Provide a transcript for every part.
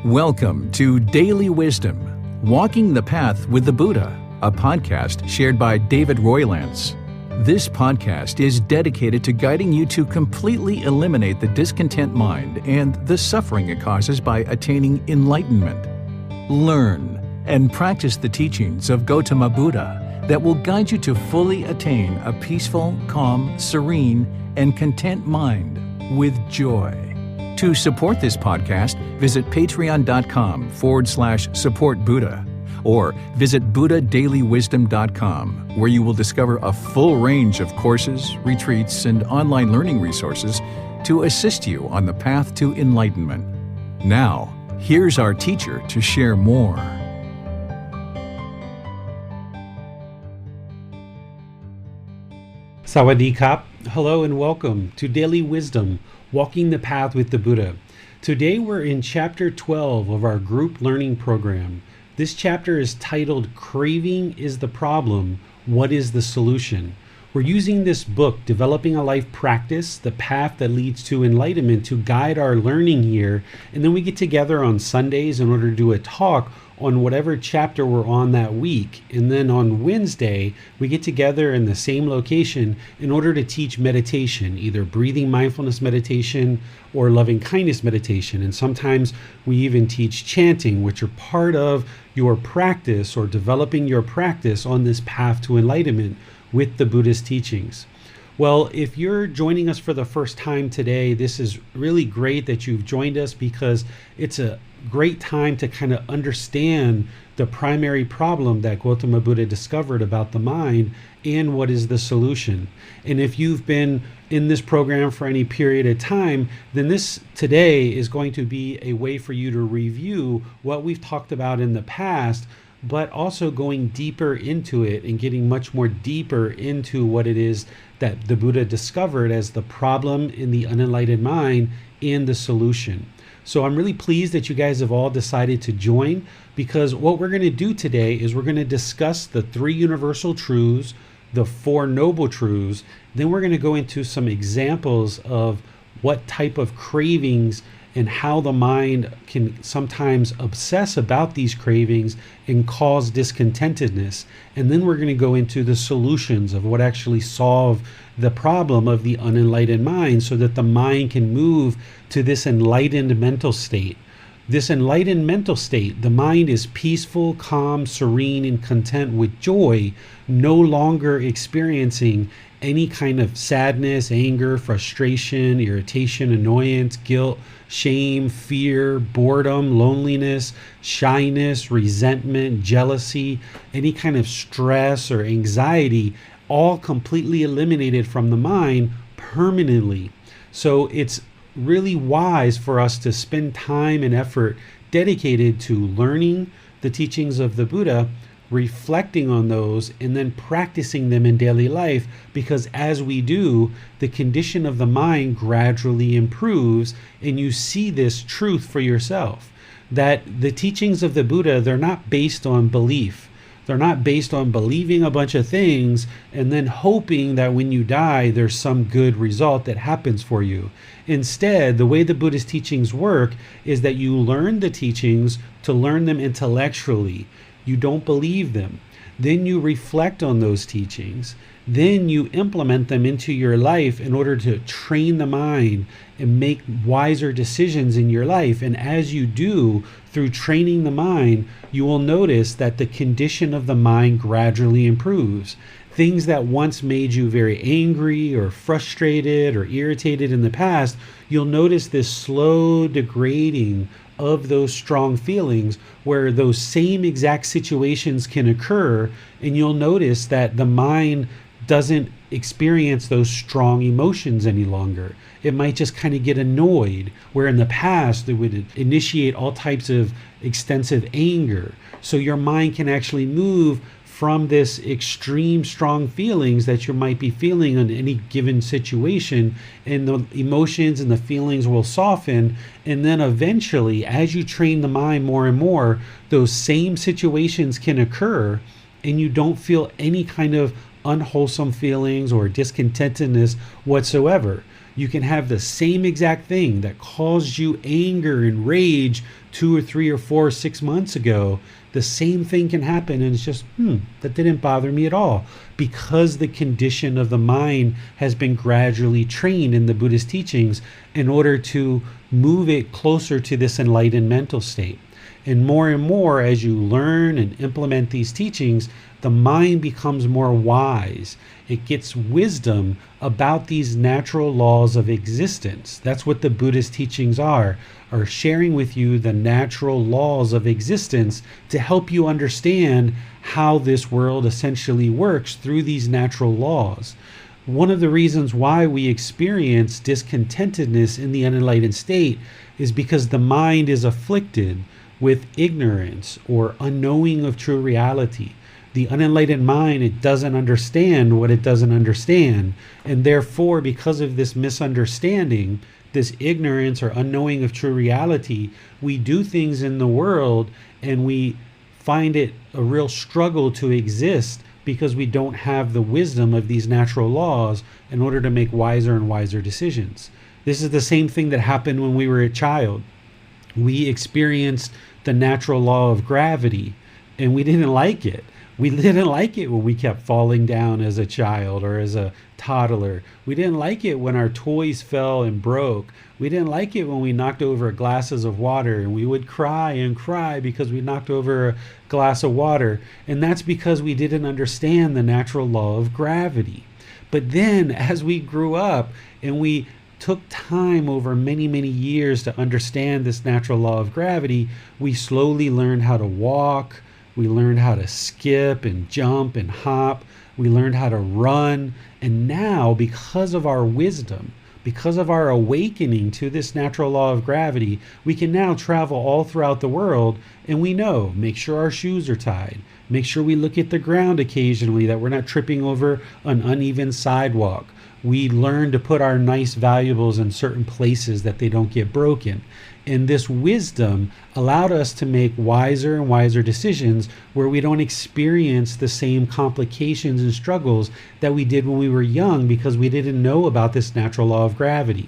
Welcome to Daily Wisdom, Walking the Path with the Buddha, a podcast shared by David Roylance. This podcast is dedicated to guiding you to completely eliminate the discontent mind and the suffering it causes by attaining enlightenment. Learn and practice the teachings of Gotama Buddha that will guide you to fully attain a peaceful, calm, serene, and content mind with joy. To support this podcast, visit patreon.com/support Buddha or visit buddhadailywisdom.com, where you will discover a full range of courses, retreats, and online learning resources to assist you on the path to enlightenment. Now, here's our teacher to share more. Sawadee Kap. Hello and welcome to Daily Wisdom, Walking the Path with the Buddha. Today we're in Chapter 12 of our group learning program. This chapter is titled Craving is the Problem, What is the Solution? We're using this book, Developing a Life Practice, the Path that Leads to Enlightenment, to guide our learning here. And then we get together on Sundays in order to do a talk on whatever chapter we're on that week. And then on Wednesday, we get together in the same location in order to teach meditation, either breathing mindfulness meditation or loving kindness meditation. And sometimes we even teach chanting, which are part of your practice or developing your practice on this path to enlightenment with the Buddhist teachings. Well, if you're joining us for the first time today, this is really great that you've joined us, because it's a great time to kind of understand the primary problem that Gotama Buddha discovered about the mind and what is the solution. And if you've been in this program for any period of time, then this today is going to be a way for you to review what we've talked about in the past, but also going deeper into it and getting much more deeper into what it is that the Buddha discovered as the problem in the unenlightened mind and the solution. So I'm really pleased that you guys have all decided to join, because what we're going to do today is we're going to discuss the three universal truths, the four noble truths. Then we're going to go into some examples of what type of cravings and how the mind can sometimes obsess about these cravings and cause discontentedness. And then we're going to go into the solutions of what actually solve the problem of the unenlightened mind, so that the mind can move to this enlightened mental state. This enlightened mental state, the mind is peaceful, calm, serene, and content with joy, no longer experiencing any kind of sadness, anger, frustration, irritation, annoyance, guilt, shame, fear, boredom, loneliness, shyness, resentment, jealousy, any kind of stress or anxiety, all completely eliminated from the mind permanently. So it's really wise for us to spend time and effort dedicated to learning the teachings of the Buddha, reflecting on those, and then practicing them in daily life, because as we do, the condition of the mind gradually improves, and you see this truth for yourself, that the teachings of the Buddha, they're not based on belief. They're not based on believing a bunch of things and then hoping that when you die, there's some good result that happens for you. Instead, the way the Buddhist teachings work is that you learn the teachings to learn them intellectually. You don't believe them. Then you reflect on those teachings. Then you implement them into your life in order to train the mind and make wiser decisions in your life. And as you do, through training the mind, you will notice that the condition of the mind gradually improves. Things that once made you very angry or frustrated or irritated in the past, you'll notice this slow degrading of those strong feelings, where those same exact situations can occur, and you'll notice that the mind doesn't experience those strong emotions any longer. It might just kind of get annoyed, where in the past it would initiate all types of extensive anger. So your mind can actually move from this extreme strong feelings that you might be feeling in any given situation, and the emotions and the feelings will soften. And then eventually, as you train the mind more and more, those same situations can occur and you don't feel any kind of unwholesome feelings or discontentedness whatsoever. You can have the same exact thing that caused you anger and rage 2 or 3 or 4 or 6 months ago. The same thing can happen, and it's just, that didn't bother me at all, because the condition of the mind has been gradually trained in the Buddhist teachings in order to move it closer to this enlightened mental state. And more, as you learn and implement these teachings, the mind becomes more wise. It gets wisdom about these natural laws of existence. That's what the Buddhist teachings are sharing with you the natural laws of existence to help you understand how this world essentially works through these natural laws. One of the reasons why we experience discontentedness in the unenlightened state is because the mind is afflicted with ignorance or unknowing of true reality. The unenlightened mind, it doesn't understand what it doesn't understand. And therefore, because of this misunderstanding, this ignorance or unknowing of true reality, we do things in the world and we find it a real struggle to exist because we don't have the wisdom of these natural laws in order to make wiser and wiser decisions. This is the same thing that happened when we were a child. We experienced the natural law of gravity and we didn't like it. We didn't like it when we kept falling down as a child or as a toddler. We didn't like it when our toys fell and broke. We didn't like it when we knocked over glasses of water, and we would cry and cry because we knocked over a glass of water. And that's because we didn't understand the natural law of gravity. But then as we grew up and we took time over many, many years to understand this natural law of gravity, we slowly learned how to walk. We learned how to skip and jump and hop. We learned how to run. And now, because of our wisdom, because of our awakening to this natural law of gravity, we can now travel all throughout the world, and we know, make sure our shoes are tied. Make sure we look at the ground occasionally, that we're not tripping over an uneven sidewalk. We learn to put our nice valuables in certain places that they don't get broken. And this wisdom allowed us to make wiser and wiser decisions where we don't experience the same complications and struggles that we did when we were young because we didn't know about this natural law of gravity.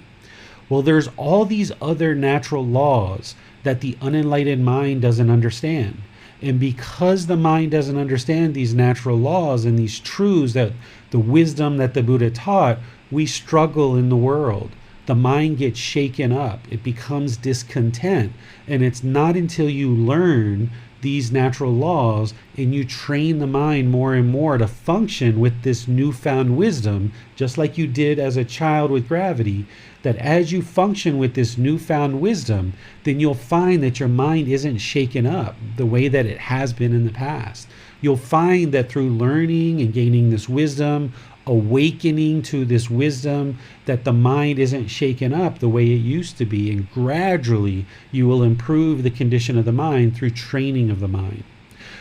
Well, there's all these other natural laws that the unenlightened mind doesn't understand. And because the mind doesn't understand these natural laws and these truths, that the wisdom that the Buddha taught, we struggle in the world. The mind gets shaken up. It becomes discontent. And it's not until you learn these natural laws and you train the mind more and more to function with this newfound wisdom, just like you did as a child with gravity, that as you function with this newfound wisdom, then you'll find that your mind isn't shaken up the way that it has been in the past. You'll find that through learning and gaining this wisdom, awakening to this wisdom, that the mind isn't shaken up the way it used to be, and gradually you will improve the condition of the mind through training of the mind.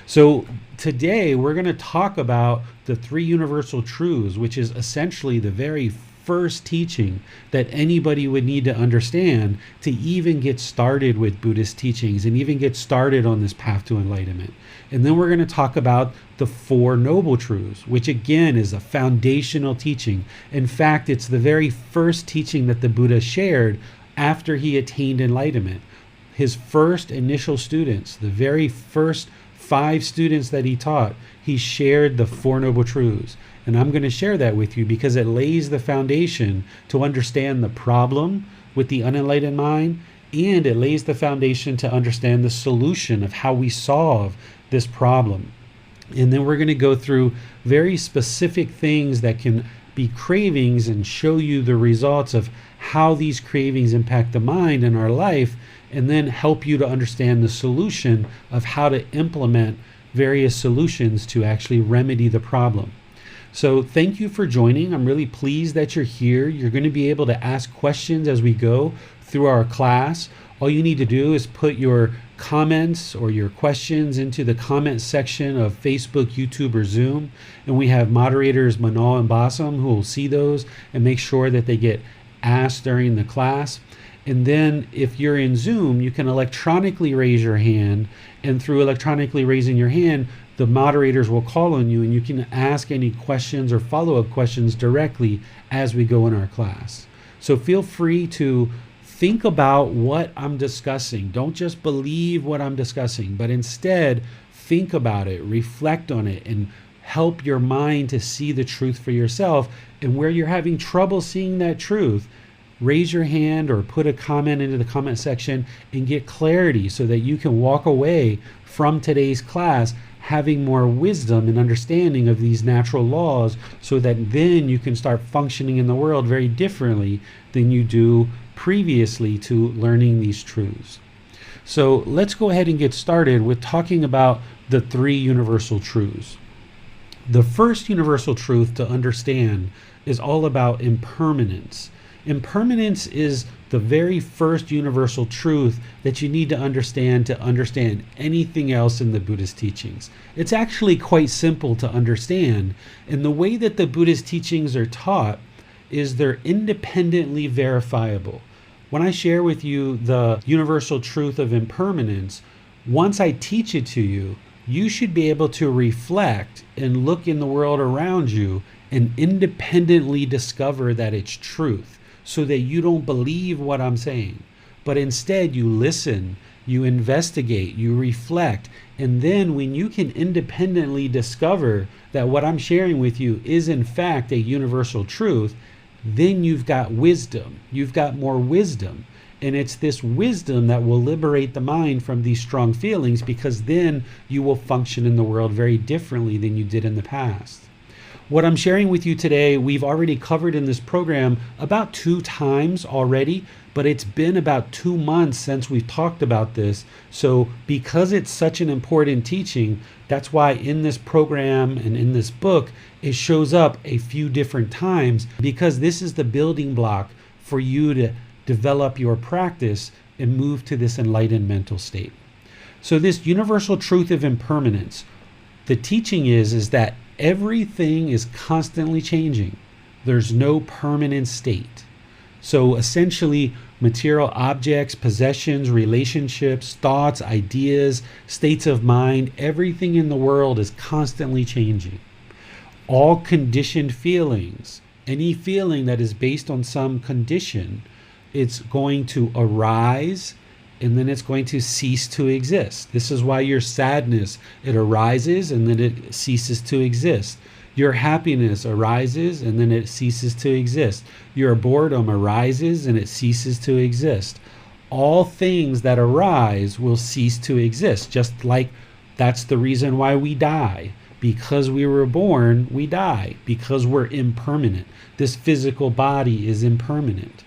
So today we're going to talk about the three universal truths, which is essentially the very first teaching that anybody would need to understand to even get started with Buddhist teachings and even get started on this path to enlightenment. And then we're going to talk about the Four Noble Truths, which again is a foundational teaching. In fact, it's the very first teaching that the Buddha shared after he attained enlightenment. His first initial students, the very first 5 students that he taught, he shared the Four Noble Truths. And I'm going to share that with you because it lays the foundation to understand the problem with the unenlightened mind, and it lays the foundation to understand the solution of how we solve this problem. And then we're going to go through very specific things that can be cravings and show you the results of how these cravings impact the mind in our life, and then help you to understand the solution of how to implement various solutions to actually remedy the problem. So thank you for joining. I'm really pleased that you're here. You're going to be able to ask questions as we go through our class. All you need to do is put your comments or your questions into the comment section of Facebook, YouTube, or Zoom. And we have moderators Manal and Bassam who will see those and make sure that they get asked during the class. And then if you're in Zoom, you can electronically raise your hand. And through electronically raising your hand, the moderators will call on you and you can ask any questions or follow-up questions directly as we go in our class. So feel free to think about what I'm discussing. Don't just believe what I'm discussing, but instead think about it, reflect on it, and help your mind to see the truth for yourself. And where you're having trouble seeing that truth, raise your hand or put a comment into the comment section and get clarity so that you can walk away from today's class having more wisdom and understanding of these natural laws, so that then you can start functioning in the world very differently than you do previously to learning these truths. So let's go ahead and get started with talking about the three universal truths. The first universal truth to understand is all about impermanence. Impermanence is the very first universal truth that you need to understand anything else in the Buddhist teachings. It's actually quite simple to understand, and the way that the Buddhist teachings are taught is they're independently verifiable. When I share with you the universal truth of impermanence, once I teach it to you, you should be able to reflect and look in the world around you and independently discover that it's truth, so that you don't believe what I'm saying, but instead you listen, you investigate, you reflect, and then when you can independently discover that what I'm sharing with you is in fact a universal truth, then you've got wisdom. You've got more wisdom. And it's this wisdom that will liberate the mind from these strong feelings, because then you will function in the world very differently than you did in the past. What I'm sharing with you today, we've already covered in this program about 2 times already, but it's been about 2 months since we've talked about this. So because it's such an important teaching, that's why in this program and in this book, it shows up a few different times, because this is the building block for you to develop your practice and move to this enlightened mental state. So this universal truth of impermanence, the teaching is that everything is constantly changing. There's no permanent state. So essentially, material objects, possessions, relationships, thoughts, ideas, states of mind, everything in the world is constantly changing. All conditioned feelings, any feeling that is based on some condition, it's going to arise and then it's going to cease to exist. This is why your sadness, it arises and then it ceases to exist. Your happiness arises and then it ceases to exist. Your boredom arises and it ceases to exist. All things that arise will cease to exist, just like that's the reason why we die. Because we were born, we die, because we're impermanent. This physical body is impermanent.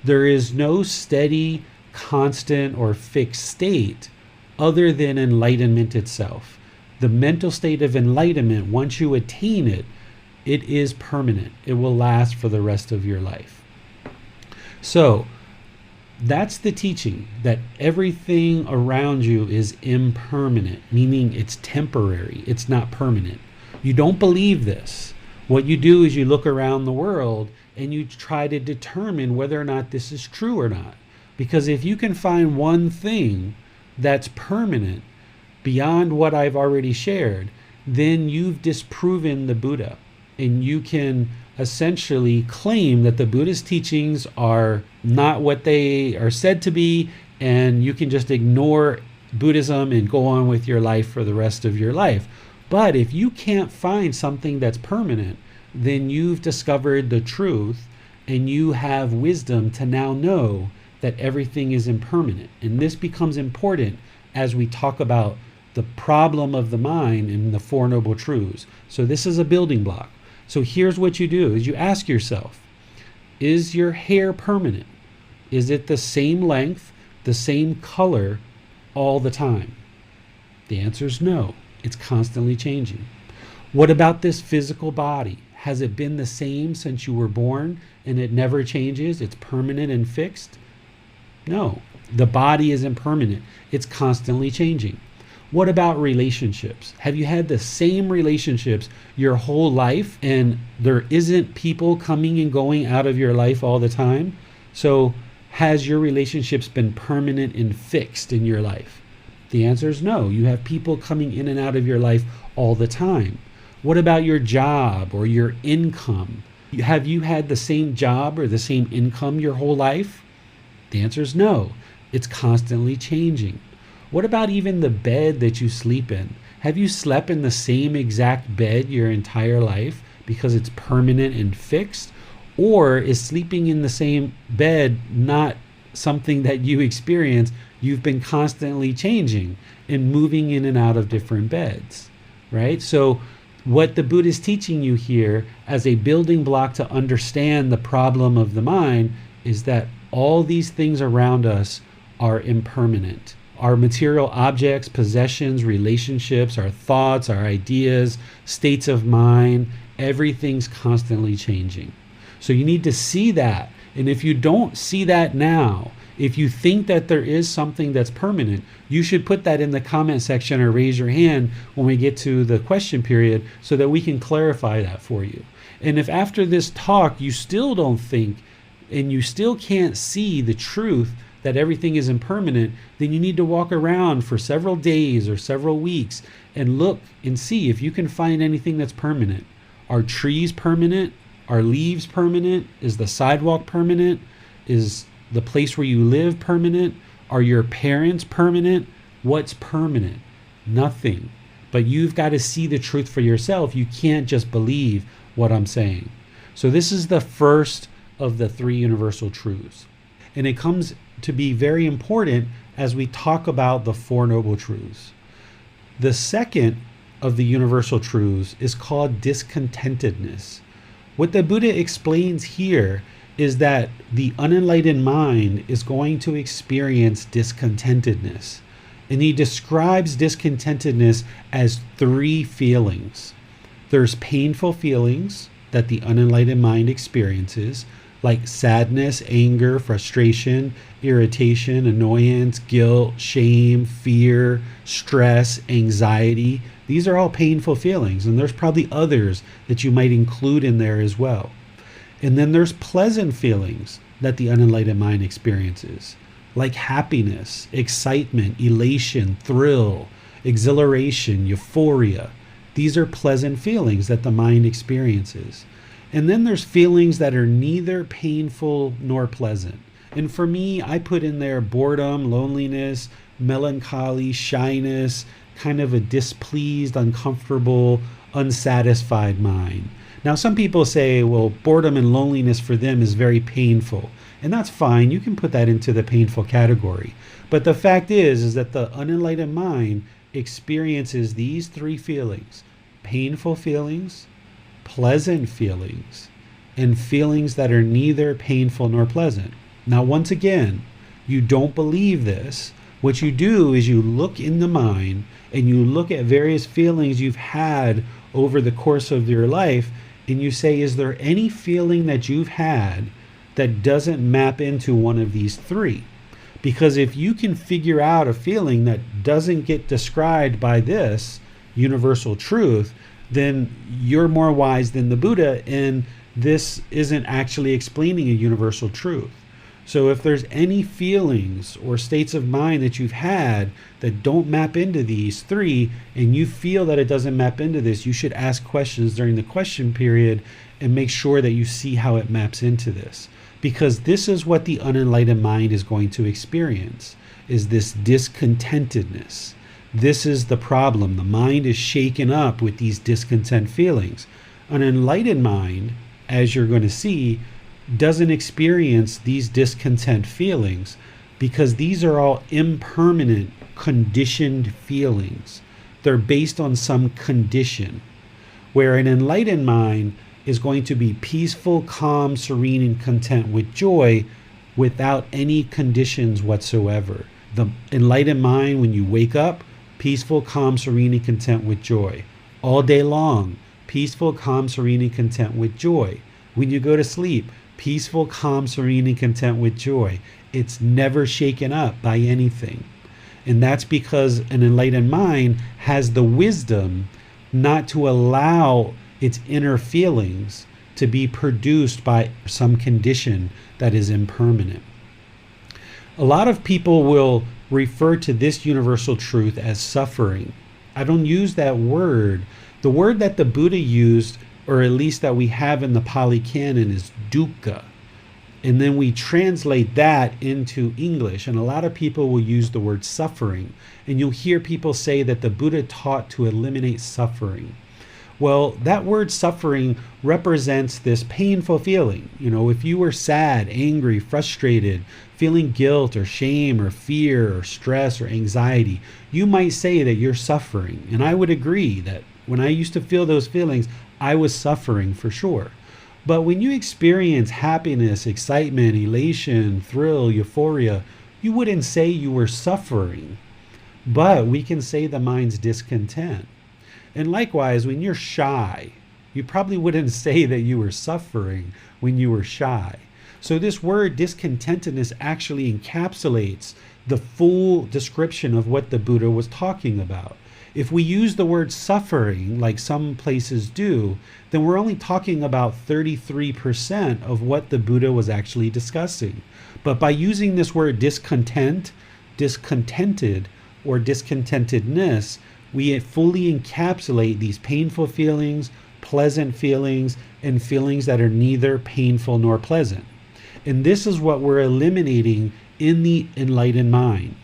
There is no steady, constant, or fixed state other than enlightenment itself. The mental state of enlightenment, once you attain it, it is permanent. It will last for the rest of your life. So that's the teaching, that everything around you is impermanent, meaning it's temporary, it's not permanent. You don't believe this. What you do is you look around the world and you try to determine whether or not this is true or not. Because if you can find one thing that's permanent beyond what I've already shared, then you've disproven the Buddha. And you can essentially claim that the Buddhist teachings are not what they are said to be, and you can just ignore Buddhism and go on with your life for the rest of your life. But if you can't find something that's permanent, then you've discovered the truth and you have wisdom to now know that everything is impermanent. And this becomes important as we talk about the problem of the mind in the Four Noble Truths. So this is a building block. So here's what you do is you ask yourself, is your hair permanent? Is it the same length, the same color all the time? The answer is no. It's constantly changing. What about this physical body? Has it been the same since you were born and it never changes? It's permanent and fixed? No. The body is impermanent. It's constantly changing. What about relationships? Have you had the same relationships your whole life and there isn't people coming and going out of your life all the time? So has your relationships been permanent and fixed in your life? The answer is no. You have people coming in and out of your life all the time. What about your job or your income? Have you had the same job or the same income your whole life? The answer is no. It's constantly changing. What about even the bed that you sleep in? Have you slept in the same exact bed your entire life because it's permanent and fixed? Or is sleeping in the same bed not something that you experience? You've been constantly changing and moving in and out of different beds, right? So what the Buddha is teaching you here as a building block to understand the problem of the mind is that all these things around us are impermanent. Our material objects, possessions, relationships, our thoughts, our ideas, states of mind, everything's constantly changing. So you need to see that. And if you don't see that now, if you think that there is something that's permanent, you should put that in the comment section or raise your hand when we get to the question period so that we can clarify that for you. And if after this talk you still don't think and you still can't see the truth that everything is impermanent, then you need to walk around for several days or several weeks and look and see if you can find anything that's permanent. Are trees permanent? Are leaves permanent? Is the sidewalk permanent? Is the place where you live permanent? Are your parents permanent? What's permanent? Nothing. But you've got to see the truth for yourself. You can't just believe what I'm saying. So this is the first of the three universal truths. And it comes to be very important as we talk about the Four Noble Truths. The second of the universal truths is called discontentedness. What the Buddha explains here is that the unenlightened mind is going to experience discontentedness. And he describes discontentedness as three feelings. There's painful feelings that the unenlightened mind experiences, like sadness, anger, frustration, irritation, annoyance, guilt, shame, fear, stress, anxiety. These are all painful feelings, and there's probably others that you might include in there as well. And then there's pleasant feelings that the unenlightened mind experiences, like happiness, excitement, elation, thrill, exhilaration, euphoria. These are pleasant feelings that the mind experiences. And then there's feelings that are neither painful nor pleasant. And for me, I put in there boredom, loneliness, melancholy, shyness, kind of a displeased, uncomfortable, unsatisfied mind. Now, some people say, well, boredom and loneliness for them is very painful. And that's fine. You can put that into the painful category. But the fact is that the unenlightened mind experiences these three feelings: painful feelings, pleasant feelings, and feelings that are neither painful nor pleasant. Now, once again, you don't believe this. What you do is you look in the mind and you look at various feelings you've had over the course of your life, and you say, is there any feeling that you've had that doesn't map into one of these three? Because if you can figure out a feeling that doesn't get described by this universal truth, then you're more wise than the Buddha, and this isn't actually explaining a universal truth. So if there's any feelings or states of mind that you've had that don't map into these three, and you feel that it doesn't map into this, you should ask questions during the question period and make sure that you see how it maps into this. Because this is what the unenlightened mind is going to experience, is this discontentedness. This is the problem. The mind is shaken up with these discontent feelings. An enlightened mind, as you're going to see, doesn't experience these discontent feelings because these are all impermanent, conditioned feelings. They're based on some condition. Where an enlightened mind is going to be peaceful, calm, serene, and content with joy without any conditions whatsoever. The enlightened mind, when you wake up, peaceful, calm, serene, and content with joy. All day long, peaceful, calm, serene, and content with joy. When you go to sleep, peaceful, calm, serene, and content with joy. It's never shaken up by anything. And that's because an enlightened mind has the wisdom not to allow its inner feelings to be produced by some condition that is impermanent. A lot of people will refer to this universal truth as suffering. I don't use that word. The word that the Buddha used or at least that we have in the Pali Canon, is dukkha. And then we translate that into English. And a lot of people will use the word suffering. And you'll hear people say that the Buddha taught to eliminate suffering. Well, that word suffering represents this painful feeling. If you were sad, angry, frustrated, feeling guilt or shame or fear or stress or anxiety, you might say that you're suffering. And I would agree that when I used to feel those feelings, I was suffering for sure. But when you experience happiness, excitement, elation, thrill, euphoria, you wouldn't say you were suffering. But we can say the mind's discontent. And likewise, when you're shy, you probably wouldn't say that you were suffering when you were shy. So this word discontentedness actually encapsulates the full description of what the Buddha was talking about. If we use the word suffering, like some places do, then we're only talking about 33% of what the Buddha was actually discussing. But by using this word discontent, discontented, or discontentedness, we fully encapsulate these painful feelings, pleasant feelings, and feelings that are neither painful nor pleasant. And this is what we're eliminating in the enlightened mind.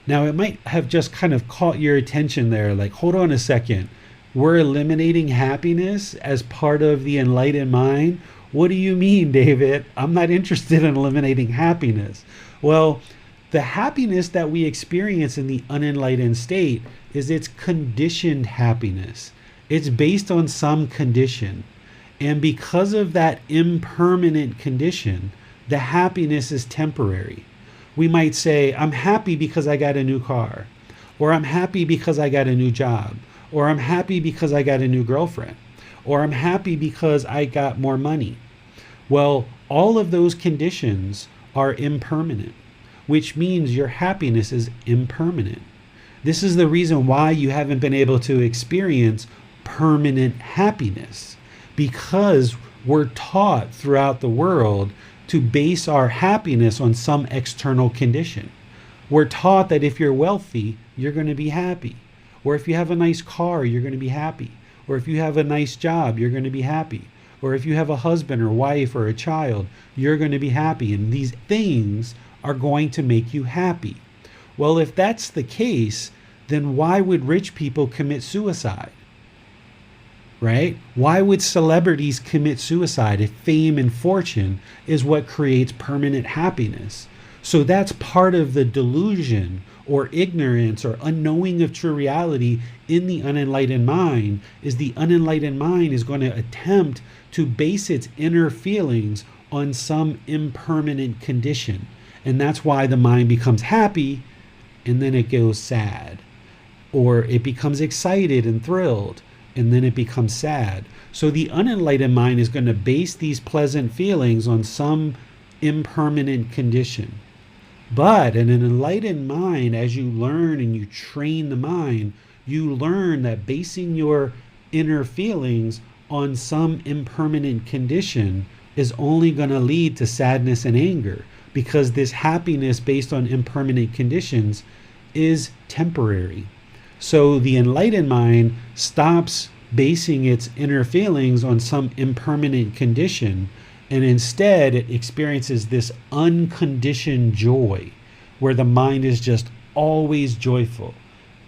Now, it might have just kind of caught your attention there, like, hold on a second. We're eliminating happiness as part of the enlightened mind? What do you mean, David? I'm not interested in eliminating happiness. Well, the happiness that we experience in the unenlightened state is its conditioned happiness. It's based on some condition. And because of that impermanent condition, the happiness is temporary. We might say, I'm happy because I got a new car, or I'm happy because I got a new job, or I'm happy because I got a new girlfriend, or I'm happy because I got more money. Well, all of those conditions are impermanent, which means your happiness is impermanent. This is the reason why you haven't been able to experience permanent happiness, because we're taught throughout the world to base our happiness on some external condition. We're taught that if you're wealthy, you're going to be happy. Or if you have a nice car, you're going to be happy. Or if you have a nice job, you're going to be happy. Or if you have a husband or wife or a child, you're going to be happy. And these things are going to make you happy. Well, if that's the case, then why would rich people commit suicide? Right? Why would celebrities commit suicide if fame and fortune is what creates permanent happiness? So that's part of the delusion or ignorance or unknowing of true reality in the unenlightened mind, is the unenlightened mind is going to attempt to base its inner feelings on some impermanent condition. And that's why the mind becomes happy and then it goes sad. Or it becomes excited and thrilled, and then it becomes sad. So the unenlightened mind is going to base these pleasant feelings on some impermanent condition. But in an enlightened mind, as you learn and you train the mind, you learn that basing your inner feelings on some impermanent condition is only going to lead to sadness and anger, because this happiness based on impermanent conditions is temporary. So the enlightened mind stops basing its inner feelings on some impermanent condition, and instead it experiences this unconditioned joy where the mind is just always joyful.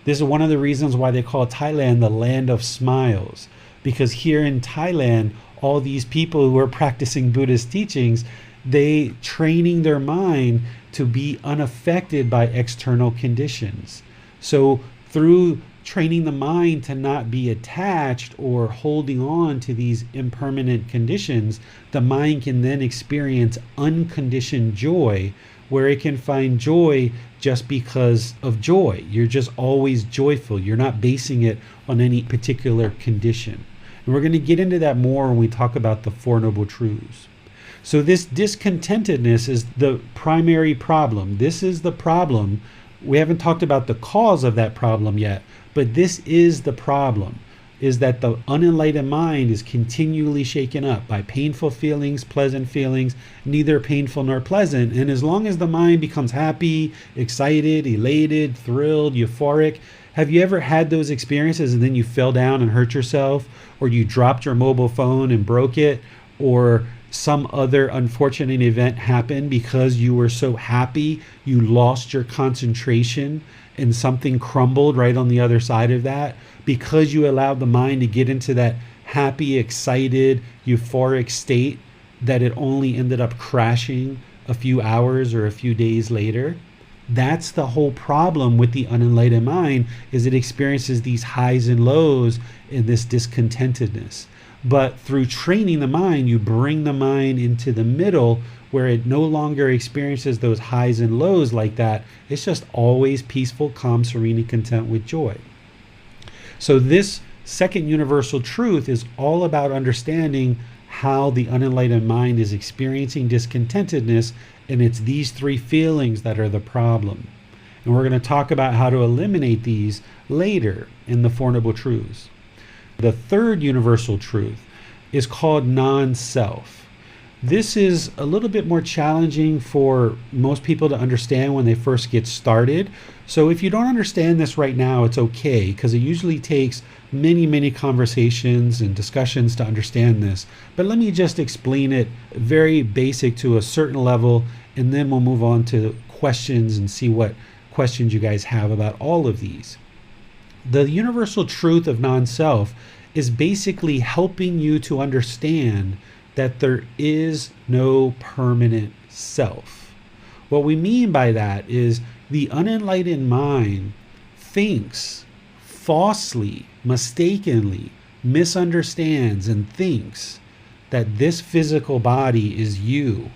This is one of the reasons why they call Thailand the land of smiles, because here in Thailand, all these people who are practicing Buddhist teachings, they training their mind to be unaffected by external conditions. So through training the mind to not be attached or holding on to these impermanent conditions, the mind can then experience unconditioned joy, where it can find joy just because of joy. You're just always joyful. You're not basing it on any particular condition. And we're going to get into that more when we talk about the Four Noble Truths. So this discontentedness is the primary problem. This is the problem. We haven't talked about the cause of that problem yet, but this is the problem. is that the unenlightened mind is continually shaken up by painful feelings, pleasant feelings, neither painful nor pleasant. And as long as the mind becomes happy, excited, elated, thrilled, euphoric, have you ever had those experiences and then you fell down and hurt yourself, or you dropped your mobile phone and broke it, or some other unfortunate event happened because you were so happy you lost your concentration and something crumbled right on the other side of that because you allowed the mind to get into that happy, excited, euphoric state that it only ended up crashing a few hours or a few days later? That's the whole problem with the unenlightened mind, is it experiences these highs and lows in this discontentedness. But through training the mind, you bring the mind into the middle where it no longer experiences those highs and lows like that. It's just always peaceful, calm, serene, and content with joy. So this second universal truth is all about understanding how the unenlightened mind is experiencing discontentedness, and it's these three feelings that are the problem. And we're going to talk about how to eliminate these later in the Four Noble Truths. The third universal truth is called non-self. This is a little bit more challenging for most people to understand when they first get started. So if you don't understand this right now, it's okay, because it usually takes many conversations and discussions to understand this. But let me just explain it very basic to a certain level, and then we'll move on to questions and see what questions you guys have about all of these. The universal truth of non-self is basically helping you to understand that there is no permanent self. What we mean by that is the unenlightened mind thinks falsely, mistakenly, misunderstands and thinks that this physical body is you,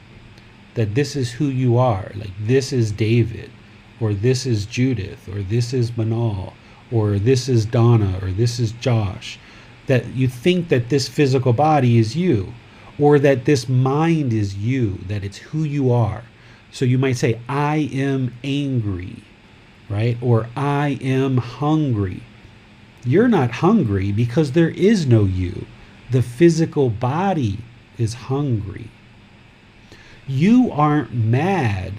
that this is who you are, like this is David, or this is Judith, or this is Manal, or this is Donna, or this is Josh, that you think that this physical body is you, or that this mind is you, that it's who you are. So you might say, I am angry, right? Or I am hungry. You're not hungry because there is no you. The physical body is hungry. You aren't mad.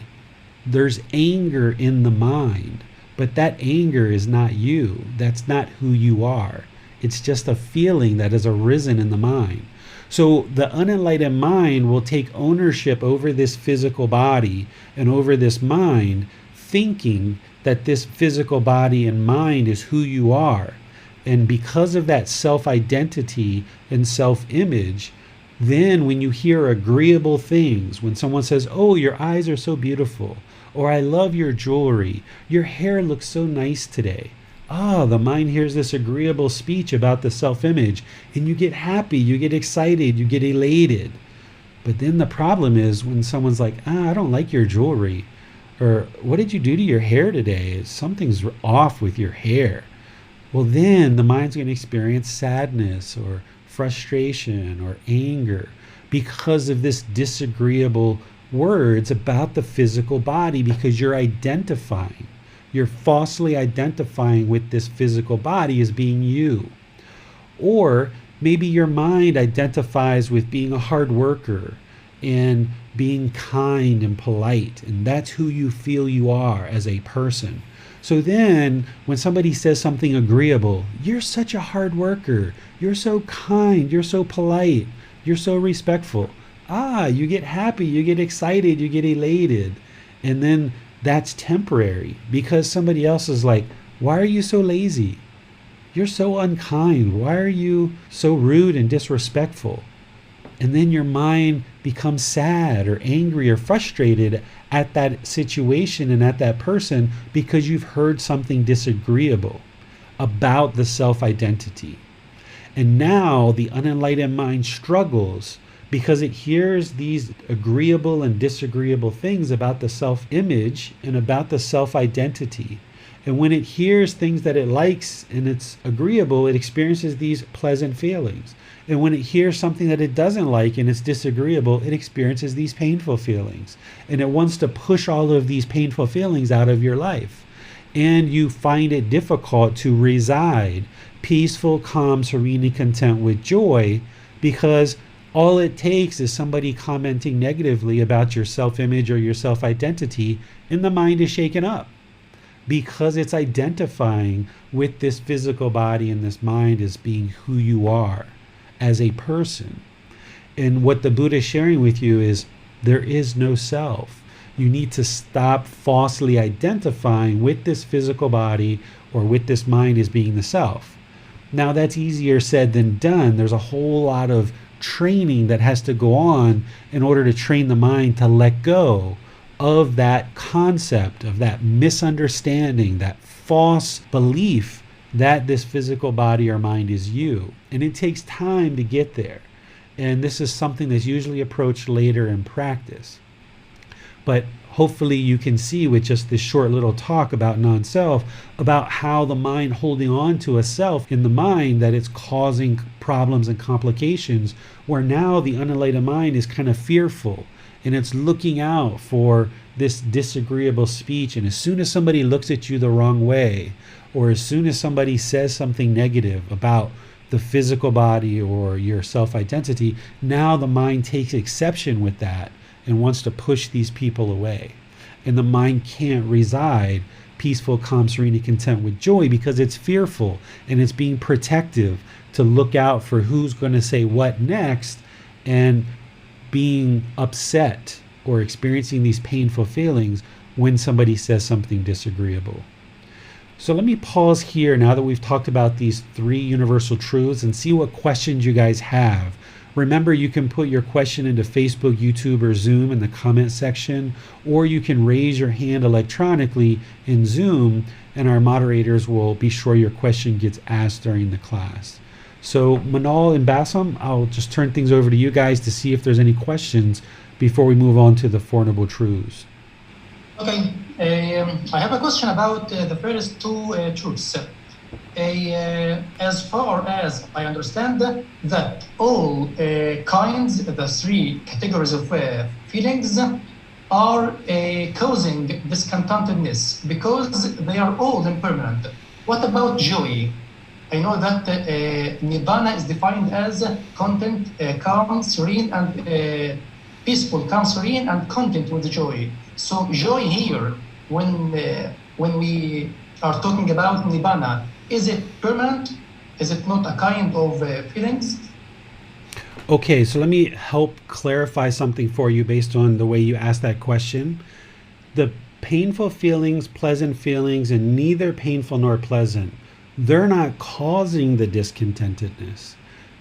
There's anger in the mind, but that anger is not you. That's not who you are. It's just a feeling that has arisen in the mind. So the unenlightened mind will take ownership over this physical body and over this mind, thinking that this physical body and mind is who you are. And because of that self-identity and self-image, then when you hear agreeable things, when someone says, oh, your eyes are so beautiful, or I love your jewelry, your hair looks so nice today. The mind hears this agreeable speech about the self-image, and you get happy, you get excited, you get elated. But then the problem is when someone's like, I don't like your jewelry, or what did you do to your hair today? Something's off with your hair. Well, then the mind's going to experience sadness or frustration or anger because of this disagreeable words about the physical body, because you're identifying. You're falsely identifying with this physical body as being you. Or maybe your mind identifies with being a hard worker and being kind and polite, and that's who you feel you are as a person. So then when somebody says something agreeable, you're such a hard worker, you're so kind, you're so polite, you're so respectful. You get happy, you get excited, you get elated. And then that's temporary, because somebody else is like, why are you so lazy? You're so unkind. Why are you so rude and disrespectful? And then your mind becomes sad or angry or frustrated at that situation and at that person because you've heard something disagreeable about the self-identity. And now the unenlightened mind struggles because it hears these agreeable and disagreeable things about the self-image and about the self-identity. And when it hears things that it likes and it's agreeable, it experiences these pleasant feelings. And when it hears something that it doesn't like and it's disagreeable, it experiences these painful feelings. And it wants to push all of these painful feelings out of your life. and you find it difficult to reside peaceful, calm, serene, and content with joy, because all it takes is somebody commenting negatively about your self-image or your self-identity, and the mind is shaken up because it's identifying with this physical body and this mind as being who you are as a person. And what the Buddha is sharing with you is there is no self. You need to stop falsely identifying with this physical body or with this mind as being the self. Now, that's easier said than done. There's a whole lot of training that has to go on in order to train the mind to let go of that concept, of that misunderstanding, that false belief that this physical body or mind is you. And it takes time to get there. And this is something that's usually approached later in practice. But hopefully you can see with just this short little talk about non-self, about how the mind holding on to a self in the mind, that it's causing problems and complications, where now the unenlightened mind is kind of fearful and it's looking out for this disagreeable speech. And as soon as somebody looks at you the wrong way, or as soon as somebody says something negative about the physical body or your self-identity, now the mind takes exception with that and wants to push these people away. And the mind can't reside peaceful, calm, serene, and content with joy because it's fearful and it's being protective to look out for who's going to say what next, and being upset or experiencing these painful feelings when somebody says something disagreeable. So let me pause here now that we've talked about these three universal truths and see what questions you guys have. Remember, you can put your question into Facebook, YouTube, or Zoom in the comment section, or you can raise your hand electronically in Zoom, and our moderators will be sure your question gets asked during the class. So Manal and Bassam, I'll just turn things over to you guys to see if there's any questions before we move on to the Four Noble Truths. Okay, I have a question about the first two truths. As far as I understand that all kinds, the three categories of feelings are causing discontentedness because they are all impermanent. What about joy? I know that Nibbana is defined as content, calm, serene, and peaceful, calm, serene, and content with joy. So joy here, when we are talking about Nibbana, is it permanent? Is it not a kind of feelings? Okay, so let me help clarify something for you based on the way you asked that question. The painful feelings, pleasant feelings, and neither painful nor pleasant, they're not causing the discontentedness.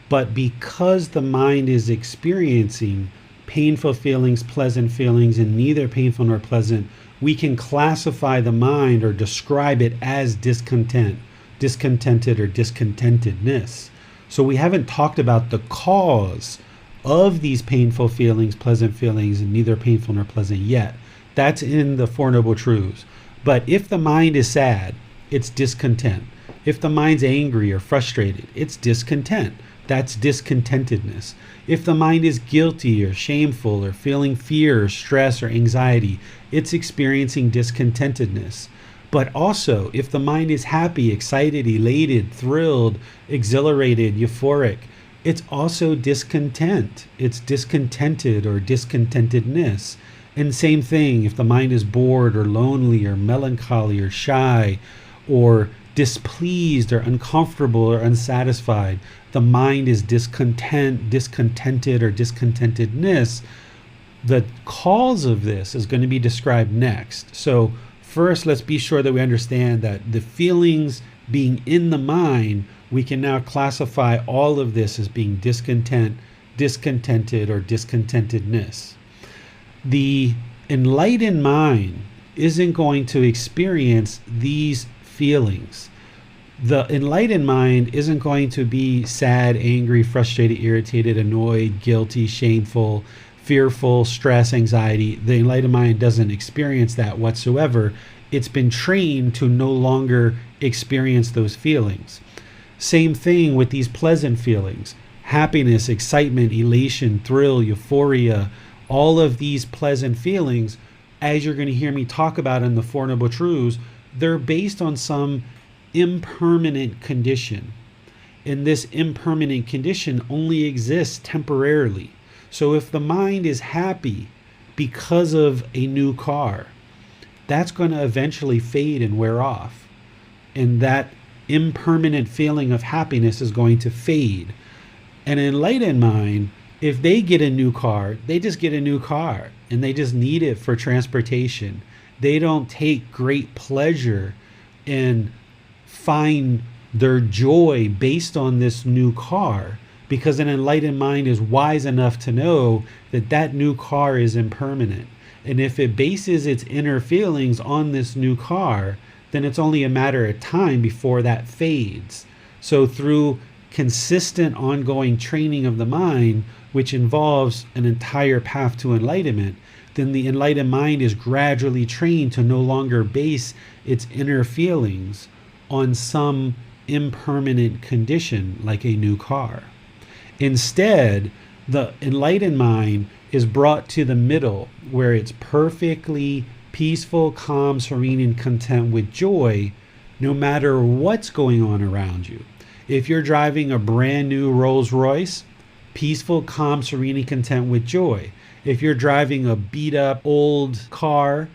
But because the mind is experiencing painful feelings, pleasant feelings, and neither painful nor pleasant, we can classify the mind or describe it as discontent, discontented, or discontentedness. So we haven't talked about the cause of these painful feelings, pleasant feelings, and neither painful nor pleasant yet. That's in the Four Noble Truths. But if the mind is sad, it's discontent. If the mind's angry or frustrated, it's discontent. That's discontentedness. If the mind is guilty or shameful or feeling fear or stress or anxiety, it's experiencing discontentedness. But also, if the mind is happy, excited, elated, thrilled, exhilarated, euphoric, it's also discontent. It's discontented or discontentedness. And same thing, if the mind is bored or lonely or melancholy or shy or displeased or uncomfortable or unsatisfied, the mind is discontented or discontentedness. The cause of this is going to be described next. So first, let's be sure that we understand that the feelings being in the mind, we can now classify all of this as being discontent, discontented, or discontentedness. The enlightened mind isn't going to experience these feelings. The enlightened mind isn't going to be sad, angry, frustrated, irritated, annoyed, guilty, shameful, fearful, stress, anxiety. The enlightened mind doesn't experience that whatsoever. It's been trained to no longer experience those feelings. Same thing with these pleasant feelings. Happiness, excitement, elation, thrill, euphoria, all of these pleasant feelings, as you're going to hear me talk about in the Four Noble Truths, they're based on some impermanent condition. And this impermanent condition only exists temporarily. So if the mind is happy because of a new car, that's going to eventually fade and wear off. And that impermanent feeling of happiness is going to fade. An enlightened mind, if they get a new car, they just get a new car and they just need it for transportation. They don't take great pleasure and find their joy based on this new car, because an enlightened mind is wise enough to know that that new car is impermanent. And if it bases its inner feelings on this new car, then it's only a matter of time before that fades. So through consistent ongoing training of the mind, which involves an entire path to enlightenment, then the enlightened mind is gradually trained to no longer base its inner feelings on some impermanent condition like a new car. Instead, the enlightened mind is brought to the middle, where it's perfectly peaceful, calm, serene, and content with joy, no matter what's going on around you. If you're driving a brand new Rolls Royce, peaceful, calm, serene, and content with joy. If you're driving a beat up old car,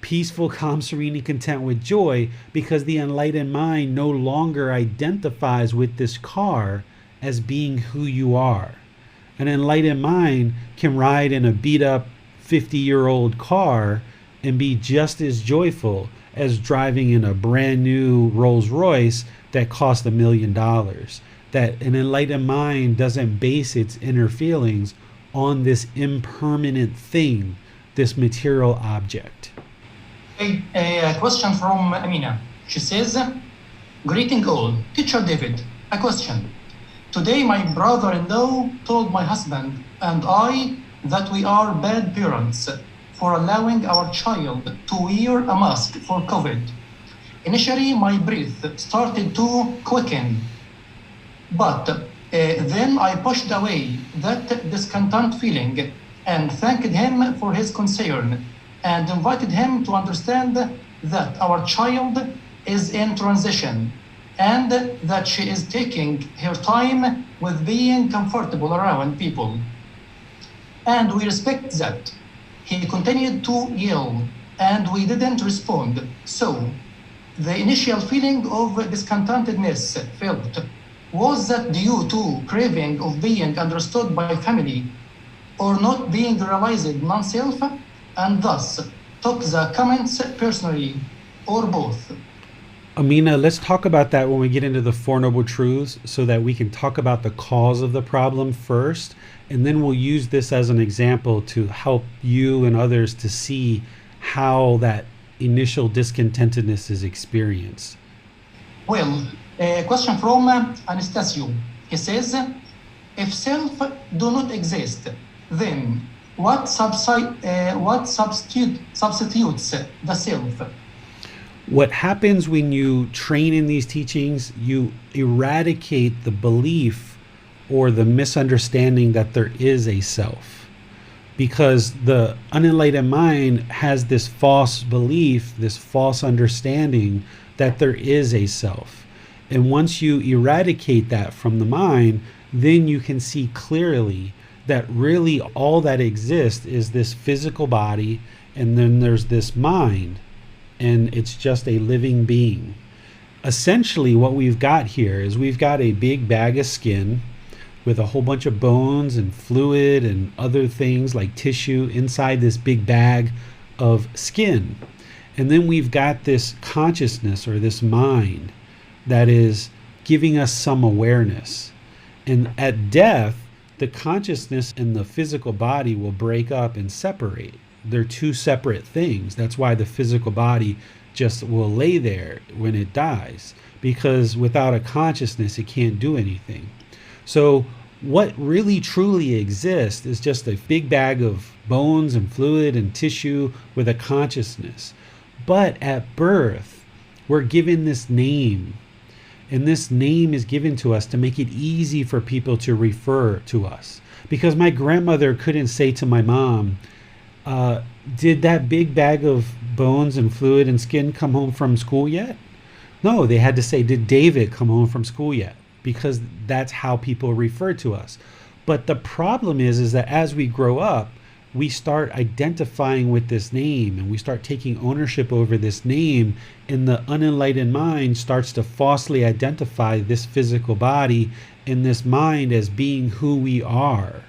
peaceful, calm, serene, and content with joy, because the enlightened mind no longer identifies with this car as being who you are. An enlightened mind can ride in a beat up 50-year-old car and be just as joyful as driving in a brand new Rolls Royce that cost $1 million. That an enlightened mind doesn't base its inner feelings on this impermanent thing, this material object. A question from Amina. She says, greeting all. Teacher David, a question. Today my brother-in-law told my husband and I that we are bad parents for allowing our child to wear a mask for COVID. Initially, my breath started to quicken, but then I pushed away that discontent feeling and thanked him for his concern and invited him to understand that our child is in transition and that she is taking her time with being comfortable around people. And we respect that. He continued to yell and we didn't respond. So the initial feeling of discontentedness felt was that due to craving of being understood by family or not being realized non-self, and thus took the comments personally, or both. Amina, let's talk about that when we get into the Four Noble Truths, so that we can talk about the cause of the problem first, and then we'll use this as an example to help you and others to see how that initial discontentedness is experienced. Well, a question from Anastasio. He says, if self do not exist, then what substitutes the self? What happens when you train in these teachings, you eradicate the belief or the misunderstanding that there is a self. Because the unenlightened mind has this false belief, this false understanding that there is a self. And once you eradicate that from the mind, then you can see clearly that really all that exists is this physical body, and then there's this mind, and it's just a living being. Essentially, what we've got here is we've got a big bag of skin with a whole bunch of bones and fluid and other things like tissue inside this big bag of skin. And then we've got this consciousness or this mind that is giving us some awareness. And at death, the consciousness and the physical body will break up and separate. They're two separate things. That's why the physical body just will lay there when it dies, because without a consciousness, it can't do anything. So what really truly exists is just a big bag of bones and fluid and tissue with a consciousness. But at birth, we're given this name. And this name is given to us to make it easy for people to refer to us. Because my grandmother couldn't say to my mom, Did that big bag of bones and fluid and skin come home from school yet? No, they had to say, did David come home from school yet? Because that's how people refer to us. But the problem is that as we grow up, we start identifying with this name and we start taking ownership over this name, and the unenlightened mind starts to falsely identify this physical body and this mind as being who we are.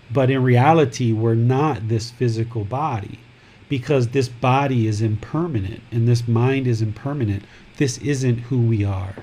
But in reality, we're not this physical body, because this body is impermanent and this mind is impermanent. This isn't who we are.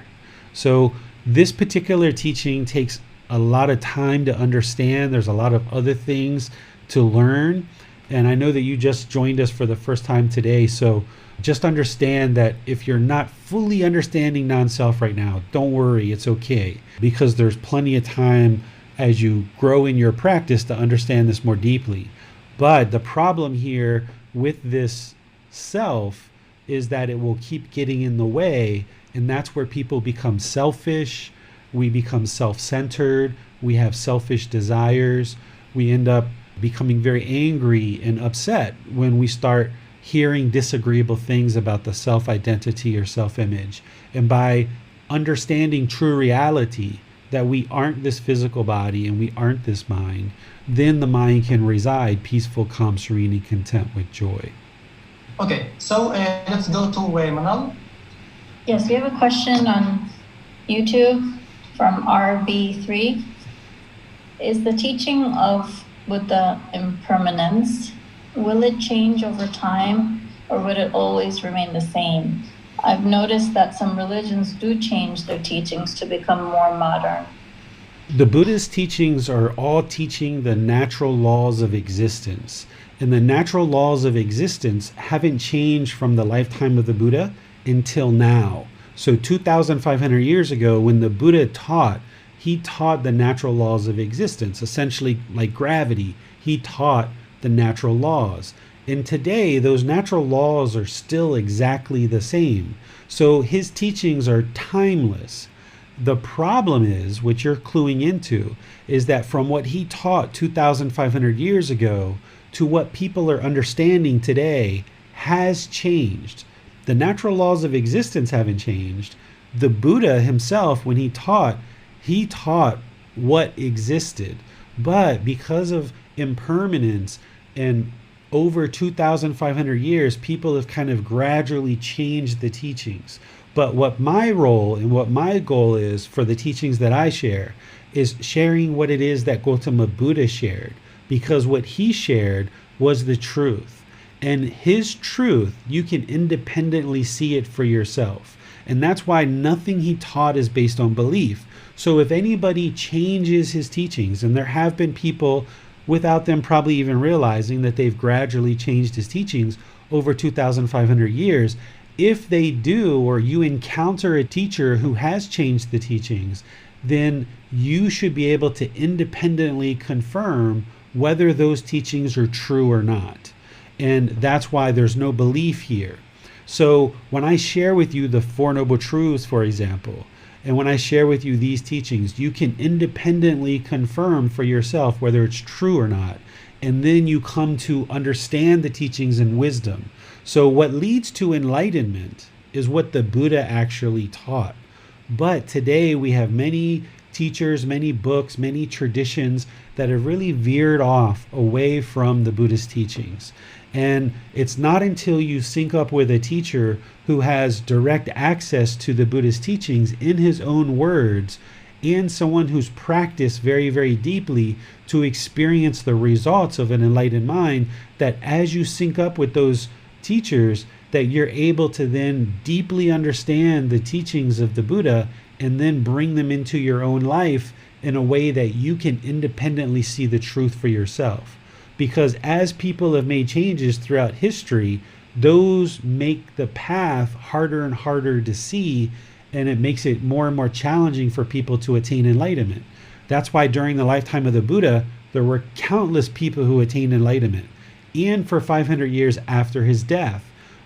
So this particular teaching takes a lot of time to understand. There's a lot of other things to learn. And I know that you just joined us for the first time today. So just understand that if you're not fully understanding non-self right now, don't worry, it's okay. Because there's plenty of time as you grow in your practice to understand this more deeply. But the problem here with this self is that it will keep getting in the way. And that's where people become selfish. We become self-centered. We have selfish desires. We end up becoming very angry and upset when we start hearing disagreeable things about the self-identity or self-image. And by understanding true reality, that we aren't this physical body and we aren't this mind, then the mind can reside peaceful, calm, serene, and content with joy. Okay, so let's go to Manal. Yes, we have a question on YouTube from RB3. Is the teaching of Buddha impermanence, will it change over time or would it always remain the same? I've noticed that some religions do change their teachings to become more modern. The Buddha's teachings are all teaching the natural laws of existence. And the natural laws of existence haven't changed from the lifetime of the Buddha until now. So 2,500 years ago, when the Buddha taught, he taught the natural laws of existence, essentially like gravity. He taught the natural laws. And today, those natural laws are still exactly the same. So his teachings are timeless. The problem is, what you're cluing into, is that from what he taught 2,500 years ago to what people are understanding today has changed. The natural laws of existence haven't changed. The Buddha himself, when he taught what existed. But because of impermanence and over 2,500 years, people have kind of gradually changed the teachings. But what my role and what my goal is for the teachings that I share is sharing what it is that Gotama Buddha shared, because what he shared was the truth. And his truth, you can independently see it for yourself. And that's why nothing he taught is based on belief. So if anybody changes his teachings, and there have been people without them probably even realizing that they've gradually changed his teachings over 2,500 years, if they do, or you encounter a teacher who has changed the teachings, then you should be able to independently confirm whether those teachings are true or not. And that's why there's no belief here. So when I share with you the Four Noble Truths, for example, and when I share with you these teachings, you can independently confirm for yourself whether it's true or not. And then you come to understand the teachings in wisdom. So what leads to enlightenment is what the Buddha actually taught. But today we have many teachers, many books, many traditions that have really veered off away from the Buddhist teachings. And it's not until you sync up with a teacher who has direct access to the Buddhist teachings in his own words, and someone who's practiced very, very deeply to experience the results of an enlightened mind, that as you sync up with those teachers, that you're able to then deeply understand the teachings of the Buddha and then bring them into your own life in a way that you can independently see the truth for yourself. Because as people have made changes throughout history, those make the path harder and harder to see, and it makes it more and more challenging for people to attain enlightenment. That's why during the lifetime of the Buddha, there were countless people who attained enlightenment, and for 500 years after his death.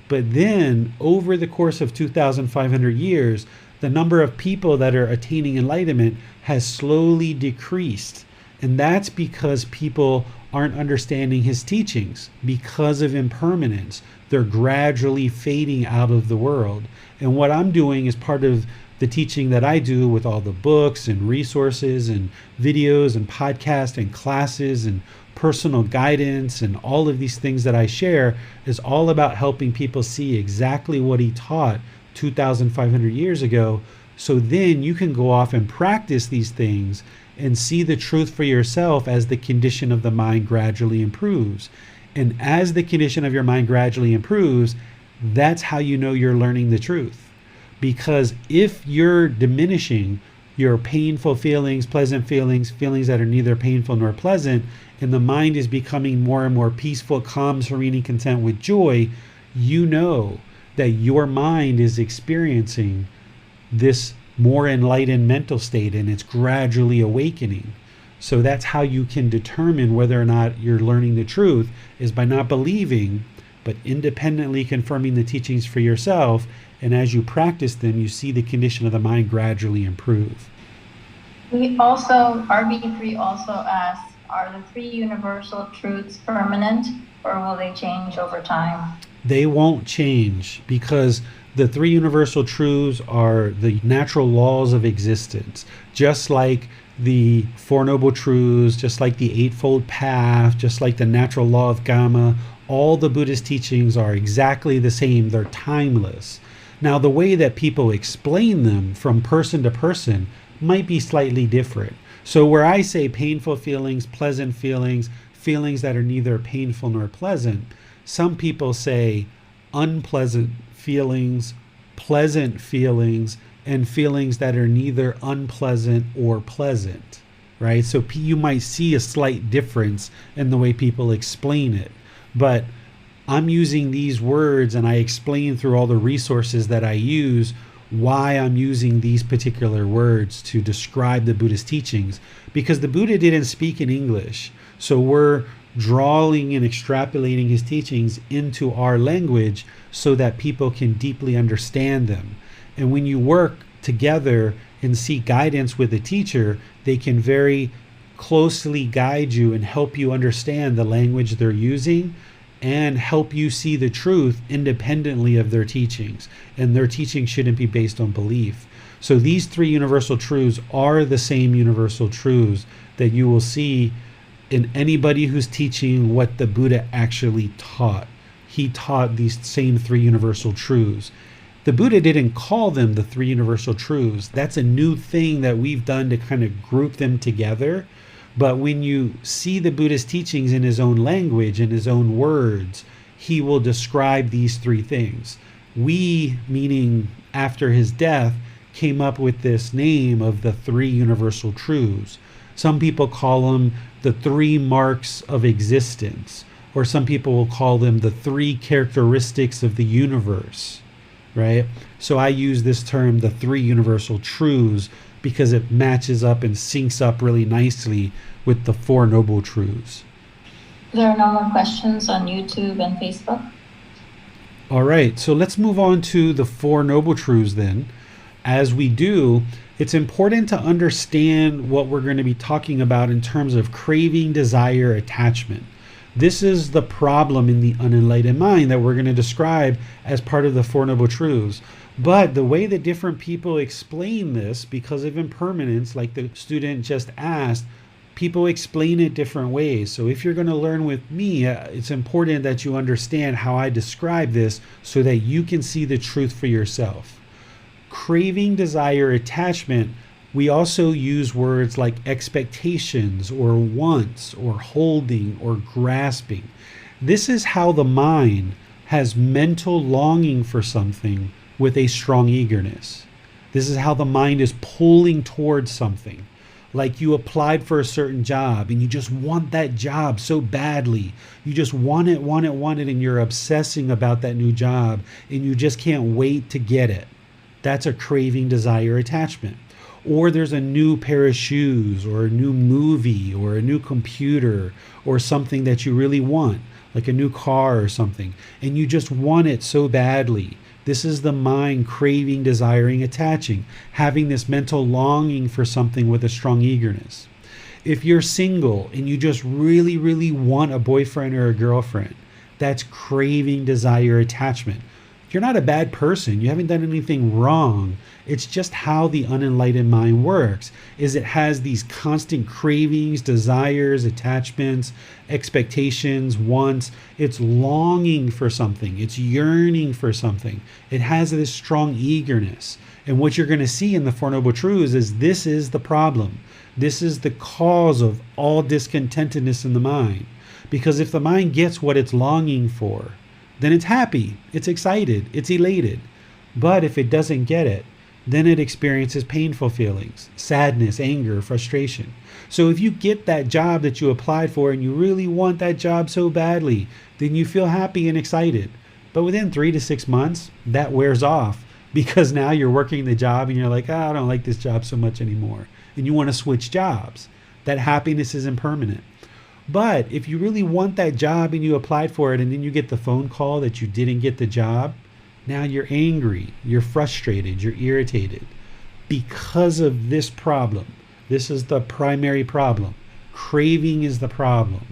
But then, over the course of 2,500 years, the number of people that are attaining enlightenment has slowly decreased. And that's because people aren't understanding his teachings. Because of impermanence, they're gradually fading out of the world. And what I'm doing is part of the teaching that I do with all the books and resources and videos and podcasts and classes and personal guidance and all of these things that I share is all about helping people see exactly what he taught 2,500 years ago. So then you can go off and practice these things and see the truth for yourself as the condition of the mind gradually improves. And as the condition of your mind gradually improves, that's how you know you're learning the truth. Because if you're diminishing your painful feelings, pleasant feelings, feelings that are neither painful nor pleasant, and the mind is becoming more and more peaceful, calm, serene, and content with joy, you know that your mind is experiencing this more enlightened mental state and it's gradually awakening. So that's how you can determine whether or not you're learning the truth, is by not believing, but independently confirming the teachings for yourself. And as you practice them, you see the condition of the mind gradually improve. We also, RB3 also asks, are the three universal truths permanent, or will they change over time? They won't change, because the three universal truths are the natural laws of existence. Just like the Four Noble Truths, just like the Eightfold Path, just like the natural law of Gotama, all the Buddhist teachings are exactly the same. They're timeless. Now, the way that people explain them from person to person might be slightly different. So where I say painful feelings, pleasant feelings, feelings that are neither painful nor pleasant, some people say unpleasant feelings, pleasant feelings, and feelings that are neither unpleasant or pleasant, right? So you might see a slight difference in the way people explain it. But I'm using these words, and I explain through all the resources that I use why I'm using these particular words to describe the Buddhist teachings, because the Buddha didn't speak in English. So we're drawing and extrapolating his teachings into our language so that people can deeply understand them. And when you work together and seek guidance with a teacher, they can very closely guide you and help you understand the language they're using and help you see the truth independently of their teachings. And their teaching shouldn't be based on belief. So these three universal truths are the same universal truths that you will see in anybody who's teaching what the Buddha actually taught. He taught these same three universal truths. The Buddha didn't call them the three universal truths. That's a new thing that we've done to kind of group them together. But when you see the Buddha's teachings in his own language, in his own words, he will describe these three things. We, meaning after his death, came up with this name of the three universal truths. Some people call them the three marks of existence, or some people will call them the three characteristics of the universe, right? So I use this term, the three universal truths, because it matches up and syncs up really nicely with the Four Noble Truths. There are no more questions on YouTube and Facebook. All right, so let's move on to the Four Noble Truths then. As we do, it's important to understand what we're going to be talking about in terms of craving, desire, attachment. This is the problem in the unenlightened mind that we're going to describe as part of the Four Noble Truths. But the way that different people explain this, because of impermanence, like the student just asked, people explain it different ways. So if you're going to learn with me, it's important that you understand how I describe this so that you can see the truth for yourself. Craving, desire, attachment, we also use words like expectations or wants or holding or grasping. This is how the mind has mental longing for something with a strong eagerness. This is how the mind is pulling towards something. Like you applied for a certain job and you just want that job so badly. You just want it, and you're obsessing about that new job and you just can't wait to get it. That's a craving, desire, attachment. Or there's a new pair of shoes or a new movie or a new computer or something that you really want, like a new car or something, and you just want it so badly. This is the mind craving, desiring, attaching, having this mental longing for something with a strong eagerness. If you're single and you just really, really want a boyfriend or a girlfriend, that's craving, desire, attachment. You're not a bad person. You haven't done anything wrong. It's just how the unenlightened mind works, is it has these constant cravings, desires, attachments, expectations, wants. It's longing for something. It's yearning for something. It has this strong eagerness. And what you're going to see in the Four Noble Truths is this is the problem. This is the cause of all discontentedness in the mind. Because if the mind gets what it's longing for, then it's happy, it's excited, it's elated. But if it doesn't get it, then it experiences painful feelings, sadness, anger, frustration. So if you get that job that you applied for and you really want that job so badly, then you feel happy and excited. But within 3 to 6 months, that wears off because now you're working the job and you're like, oh, I don't like this job so much anymore. And you want to switch jobs. That happiness is impermanent. But if you really want that job and you applied for it and then you get the phone call that you didn't get the job, now you're angry, you're frustrated, you're irritated because of this problem. This is the primary problem. Craving is the problem.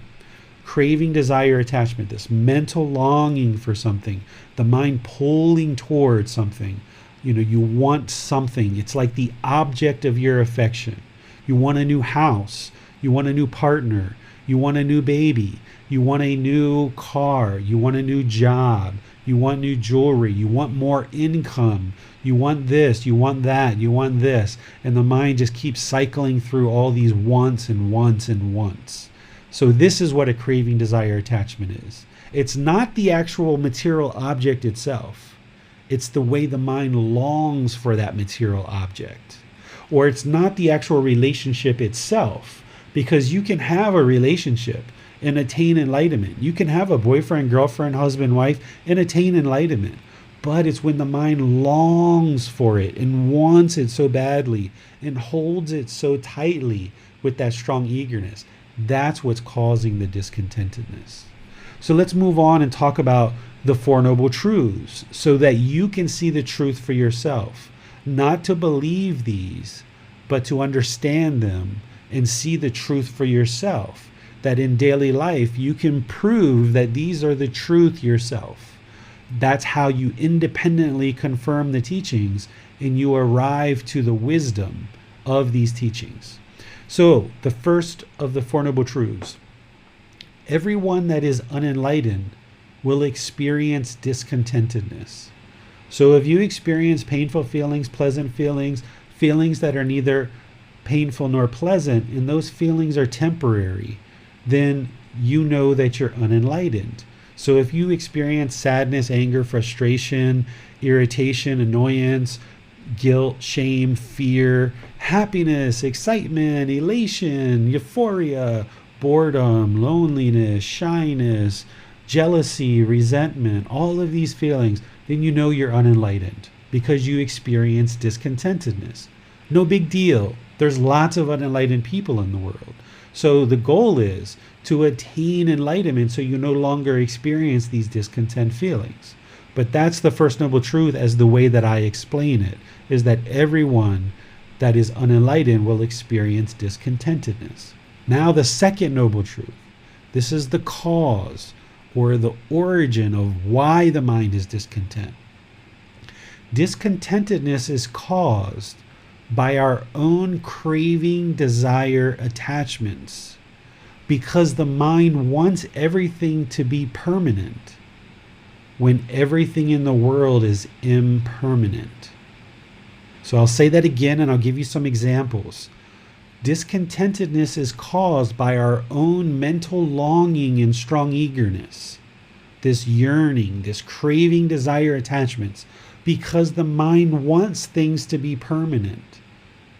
Craving, desire, attachment, this mental longing for something, the mind pulling towards something. You want something. It's like the object of your affection. You want a new house. You want a new partner. You want a new baby. You want a new car. You want a new job. You want new jewelry. You want more income. You want this. You want that. You want this. And the mind just keeps cycling through all these wants and wants and wants. So this is what a craving, desire, attachment is. It's not the actual material object itself. It's the way the mind longs for that material object. Or it's not the actual relationship itself. Because you can have a relationship and attain enlightenment. You can have a boyfriend, girlfriend, husband, wife, and attain enlightenment. But it's when the mind longs for it and wants it so badly and holds it so tightly with that strong eagerness. That's what's causing the discontentedness. So let's move on and talk about the Four Noble Truths so that you can see the truth for yourself. Not to believe these, but to understand them and see the truth for yourself, that in daily life you can prove that these are the truth yourself. That's how you independently confirm the teachings and you arrive to the wisdom of these teachings. So the first of the Four Noble Truths, everyone that is unenlightened will experience discontentedness. So if you experience painful feelings, pleasant feelings, feelings that are neither painful nor pleasant, and those feelings are temporary, then you know that you're unenlightened. So if you experience sadness, anger, frustration, irritation, annoyance, guilt, shame, fear, happiness, excitement, elation, euphoria, boredom, loneliness, shyness, jealousy, resentment, all of these feelings, then you know you're unenlightened because you experience discontentedness. No big deal. There's lots of unenlightened people in the world. So the goal is to attain enlightenment so you no longer experience these discontent feelings. But that's the first noble truth as the way that I explain it, is that everyone that is unenlightened will experience discontentedness. Now the second noble truth, this is the cause or the origin of why the mind is discontent. Discontentedness is caused by our own craving, desire, attachments, because the mind wants everything to be permanent when everything in the world is impermanent. So I'll say that again and I'll give you some examples. Discontentedness is caused by our own mental longing and strong eagerness, this yearning, this craving, desire, attachments, because the mind wants things to be permanent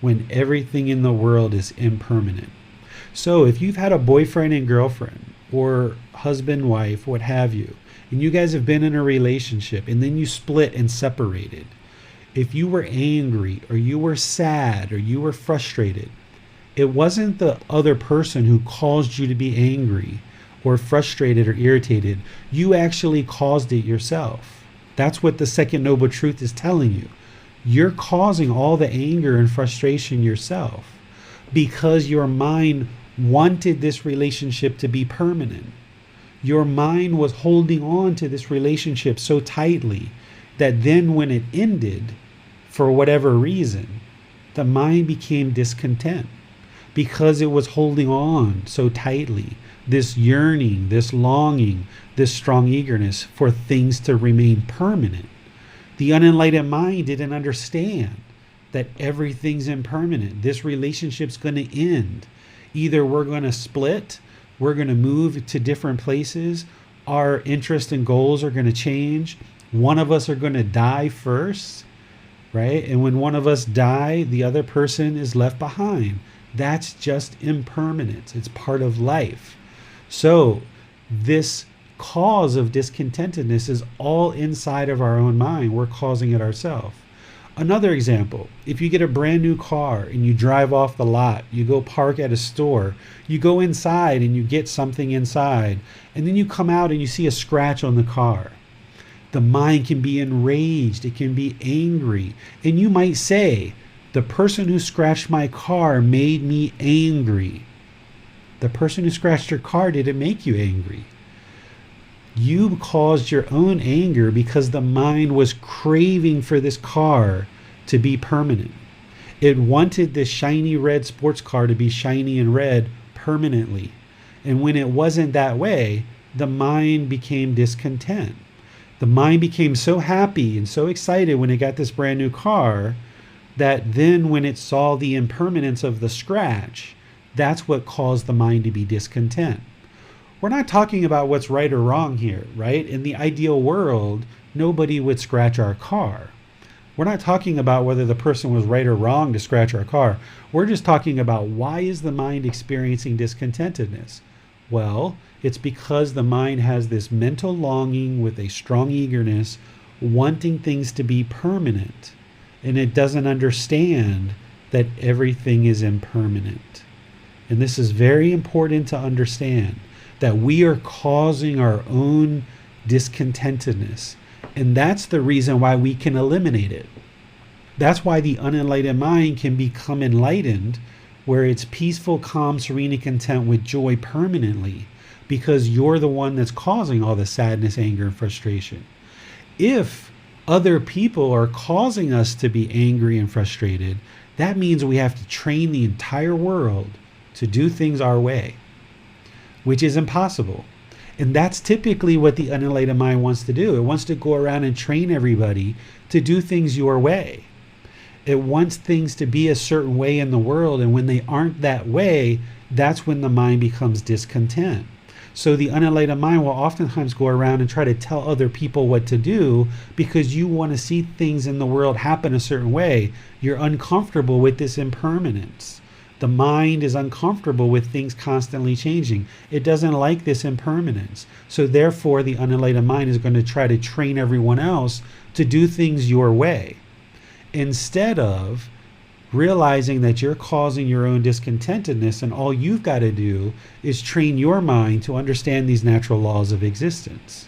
when everything in the world is impermanent. So if you've had a boyfriend and girlfriend or husband, wife, what have you, and you guys have been in a relationship and then you split and separated, if you were angry or you were sad or you were frustrated, it wasn't the other person who caused you to be angry or frustrated or irritated. You actually caused it yourself. That's what the second noble truth is telling you. You're causing all the anger and frustration yourself because your mind wanted this relationship to be permanent. Your mind was holding on to this relationship so tightly that then when it ended, for whatever reason, the mind became discontent because it was holding on so tightly. This yearning, this longing, this strong eagerness for things to remain permanent. The unenlightened mind didn't understand that everything's impermanent. This relationship's going to end. Either we're going to split, we're going to move to different places, our interests and goals are going to change. One of us are going to die first, right? And when one of us die, the other person is left behind. That's just impermanence. It's part of life. So this cause of discontentedness is all inside of our own mind. We're causing it ourselves. Another example, if you get a brand new car and you drive off the lot, you go park at a store, you go inside and you get something inside, and then you come out and you see a scratch on the car. The mind can be enraged, it can be angry, and you might say, the person who scratched my car made me angry. The person who scratched your car didn't make you angry. You caused your own anger because the mind was craving for this car to be permanent. It wanted this shiny red sports car to be shiny and red permanently. And when it wasn't that way, the mind became discontent. The mind became so happy and so excited when it got this brand new car that then when it saw the impermanence of the scratch, that's what caused the mind to be discontent. We're not talking about what's right or wrong here, right? In the ideal world, nobody would scratch our car. We're not talking about whether the person was right or wrong to scratch our car. We're just talking about why is the mind experiencing discontentedness? Well, it's because the mind has this mental longing with a strong eagerness, wanting things to be permanent, and it doesn't understand that everything is impermanent. And this is very important to understand, that we are causing our own discontentedness. And that's the reason why we can eliminate it. That's why the unenlightened mind can become enlightened, where it's peaceful, calm, serene, and content with joy permanently, because you're the one that's causing all the sadness, anger, and frustration. If other people are causing us to be angry and frustrated, that means we have to train the entire world to do things our way, which is impossible. And that's typically what the unenlightened mind wants to do. It wants to go around and train everybody to do things your way. It wants things to be a certain way in the world, and when they aren't that way, that's when the mind becomes discontent. So the unenlightened mind will oftentimes go around and try to tell other people what to do because you want to see things in the world happen a certain way. You're uncomfortable with this impermanence. The mind is uncomfortable with things constantly changing. It doesn't like this impermanence. So therefore, the unenlightened mind is going to try to train everyone else to do things your way, instead of realizing that you're causing your own discontentedness, and all you've got to do is train your mind to understand these natural laws of existence.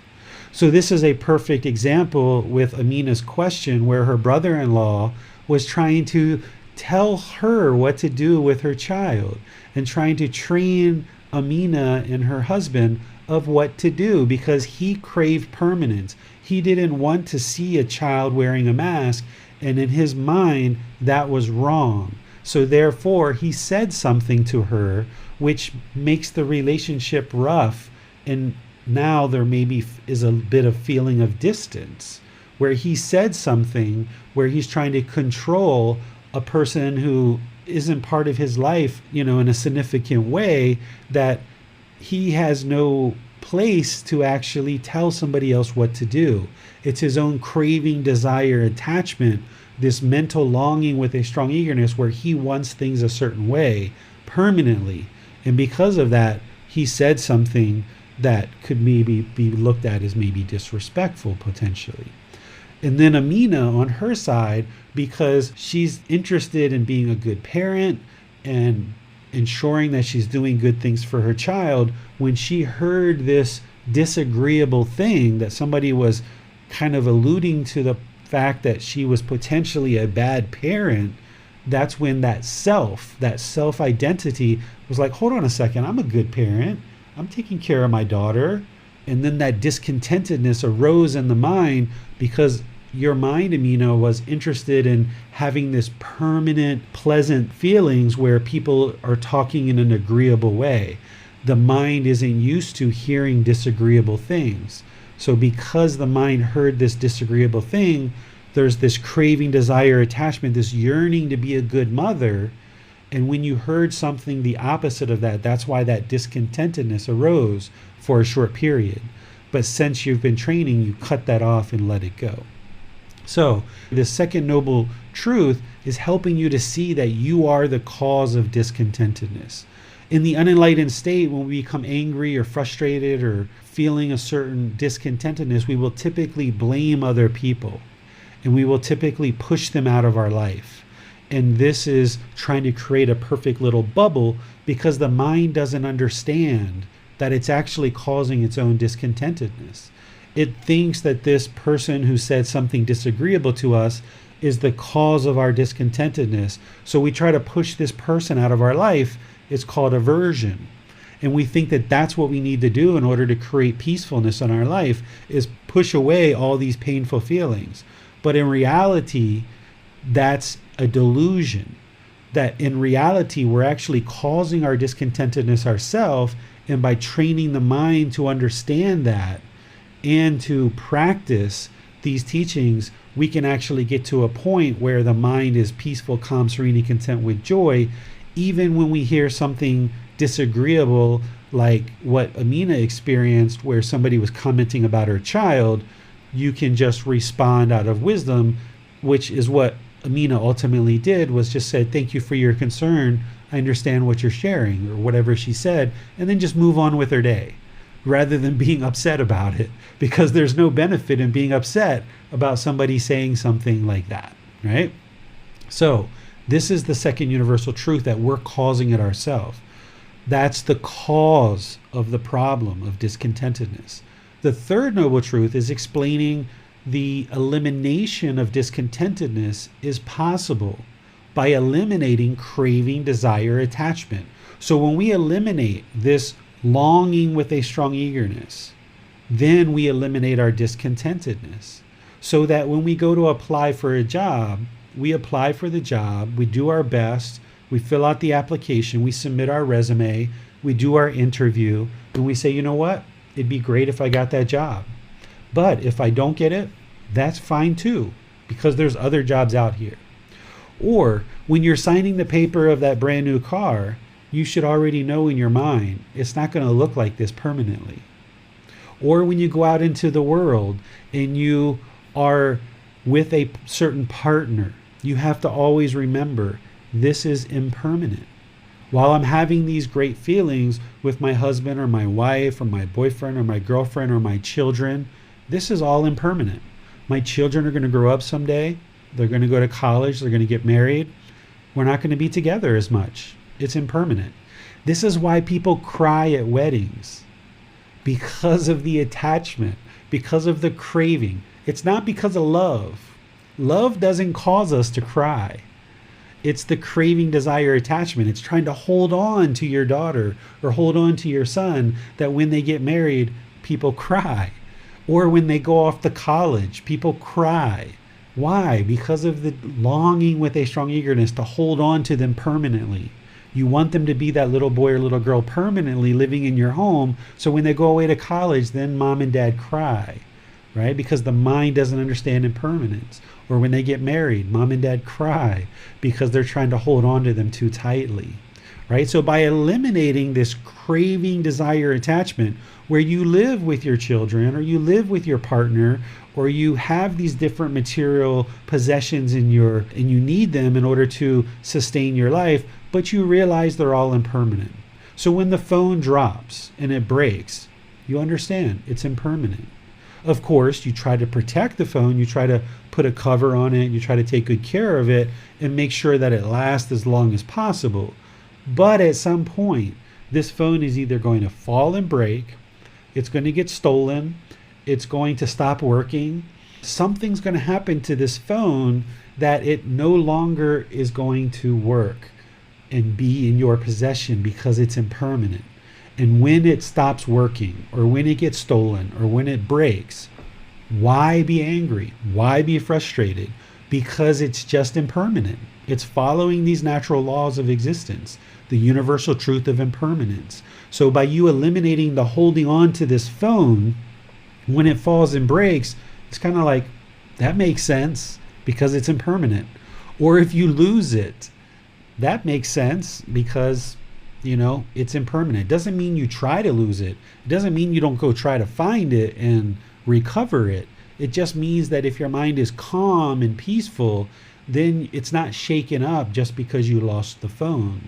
So this is a perfect example with Amina's question, where her brother-in-law was trying to tell her what to do with her child and trying to train Amina and her husband of what to do, because he craved permanence. He didn't want to see a child wearing a mask, and in his mind that was wrong. So therefore he said something to her which makes the relationship rough, and now there maybe is a bit of feeling of distance, where he said something where he's trying to control a person who isn't part of his life, in a significant way, that he has no place to actually tell somebody else what to do. It's his own craving, desire, attachment, this mental longing with a strong eagerness where he wants things a certain way permanently. And because of that, he said something that could maybe be looked at as maybe disrespectful potentially. And then Amina on her side, because she's interested in being a good parent and ensuring that she's doing good things for her child, when she heard this disagreeable thing that somebody was kind of alluding to the fact that she was potentially a bad parent, that's when that self identity was like, hold on a second, I'm a good parent. I'm taking care of my daughter. And then that discontentedness arose in the mind because your mind, Amina, was interested in having this permanent, pleasant feelings where people are talking in an agreeable way. The mind isn't used to hearing disagreeable things. So because the mind heard this disagreeable thing, there's this craving, desire, attachment, this yearning to be a good mother. And when you heard something the opposite of that, that's why that discontentedness arose for a short period. But since you've been training, you cut that off and let it go. So the second noble truth is helping you to see that you are the cause of discontentedness. In the unenlightened state, when we become angry or frustrated or feeling a certain discontentedness, we will typically blame other people and we will typically push them out of our life. And this is trying to create a perfect little bubble because the mind doesn't understand that it's actually causing its own discontentedness. It thinks that this person who said something disagreeable to us is the cause of our discontentedness. So we try to push this person out of our life. It's called aversion. And we think that that's what we need to do in order to create peacefulness in our life, is push away all these painful feelings. But in reality, that's a delusion. That in reality, we're actually causing our discontentedness ourselves. And by training the mind to understand that, and to practice these teachings, we can actually get to a point where the mind is peaceful, calm, serene, and content with joy, even when we hear something disagreeable, like what Amina experienced, where somebody was commenting about her child. You can just respond out of wisdom, which is what Amina ultimately did, was just said, thank you for your concern. I understand what you're sharing, or whatever she said, and then just move on with her day, rather than being upset about it, because there's no benefit in being upset about somebody saying something like that, right? So this is the second universal truth, that we're causing it ourselves. That's the cause of the problem of discontentedness. The third noble truth is explaining the elimination of discontentedness is possible by eliminating craving, desire, attachment. So when we eliminate this longing with a strong eagerness, then we eliminate our discontentedness. So that when we go to apply for a job, we apply for the job, we do our best, we fill out the application, we submit our resume, we do our interview, and we say, you know what? It'd be great if I got that job. But if I don't get it, that's fine too, because there's other jobs out here. Or when you're signing the paper of that brand new car, you should already know in your mind, it's not going to look like this permanently. Or when you go out into the world and you are with a certain partner, you have to always remember, this is impermanent. While I'm having these great feelings with my husband or my wife or my boyfriend or my girlfriend or my children, this is all impermanent. My children are going to grow up someday. They're going to go to college. They're going to get married. We're not going to be together as much. It's impermanent. This is why people cry at weddings, because of the attachment, because of the craving. It's not because of love. Love doesn't cause us to cry. It's the craving, desire, attachment. It's trying to hold on to your daughter or hold on to your son, that when they get married, people cry. Or when they go off to college, people cry. Why? Because of the longing with a strong eagerness to hold on to them permanently. You want them to be that little boy or little girl permanently living in your home. So when they go away to college, then mom and dad cry, right? Because the mind doesn't understand impermanence. Or when they get married, mom and dad cry because they're trying to hold on to them too tightly, right? So by eliminating this craving, desire, attachment, where you live with your children or you live with your partner, or you have these different material possessions and you need them in order to sustain your life, but you realize they're all impermanent. So when the phone drops and it breaks, you understand it's impermanent. Of course, you try to protect the phone, you try to put a cover on it, you try to take good care of it and make sure that it lasts as long as possible. But at some point, this phone is either going to fall and break, it's going to get stolen, it's going to stop working. Something's going to happen to this phone that it no longer is going to work and be in your possession because it's impermanent. And when it stops working, or when it gets stolen, or when it breaks, why be angry? Why be frustrated? Because it's just impermanent. It's following these natural laws of existence, the universal truth of impermanence. So by you eliminating the holding on to this phone, when it falls and breaks, it's kind of like, that makes sense because it's impermanent. Or if you lose it, that makes sense because, it's impermanent. It doesn't mean you try to lose it. It doesn't mean you don't go try to find it and recover it. It just means that if your mind is calm and peaceful, then it's not shaken up just because you lost the phone,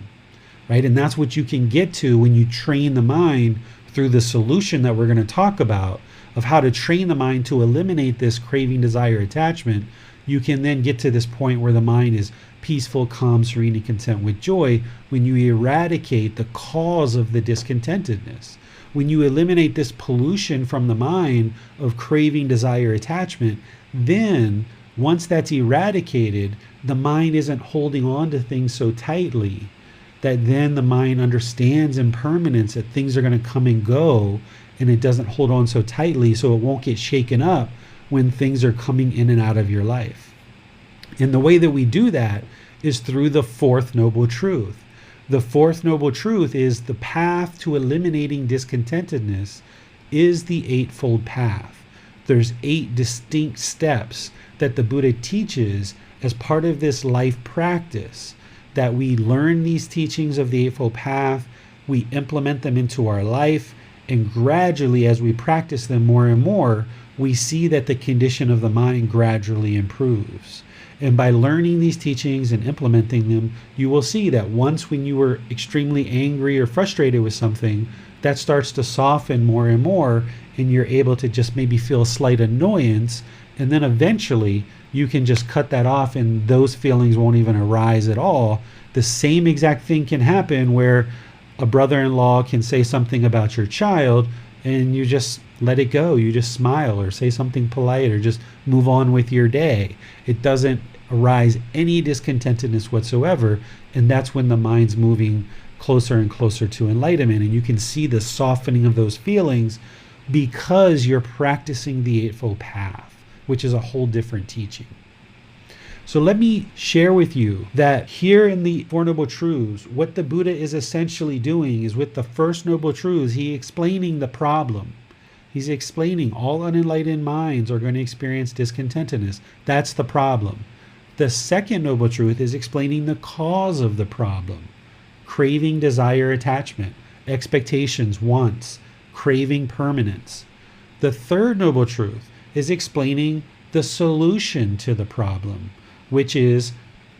right? And that's what you can get to when you train the mind through the solution that we're going to talk about of how to train the mind to eliminate this craving, desire, attachment. You can then get to this point where the mind is peaceful, calm, serene, and content with joy when you eradicate the cause of the discontentedness. When you eliminate this pollution from the mind of craving, desire, attachment, then once that's eradicated, the mind isn't holding on to things so tightly that then the mind understands impermanence, that things are going to come and go, and it doesn't hold on so tightly so it won't get shaken up when things are coming in and out of your life. And the way that we do that is through the fourth noble truth. The fourth noble truth is the path to eliminating discontentedness is the eightfold path. There's 8 distinct steps that the Buddha teaches as part of this life practice, that we learn these teachings of the eightfold path, we implement them into our life, and gradually as we practice them more and more, we see that the condition of the mind gradually improves. And by learning these teachings and implementing them, you will see that once when you were extremely angry or frustrated with something, that starts to soften more and more, and you're able to just maybe feel a slight annoyance, and then eventually you can just cut that off and those feelings won't even arise at all. The same exact thing can happen where a brother-in-law can say something about your child and you just let it go. You just smile or say something polite or just move on with your day. It doesn't arise any discontentedness whatsoever. And that's when the mind's moving closer and closer to enlightenment. And you can see the softening of those feelings because you're practicing the Eightfold Path, which is a whole different teaching. So let me share with you that here in the Four Noble Truths, what the Buddha is essentially doing is with the first Noble Truths, he's explaining the problem. He's explaining all unenlightened minds are going to experience discontentedness. That's the problem. The second Noble Truth is explaining the cause of the problem. Craving, desire, attachment, expectations, wants, craving, permanence. The third Noble Truth is explaining the solution to the problem, which is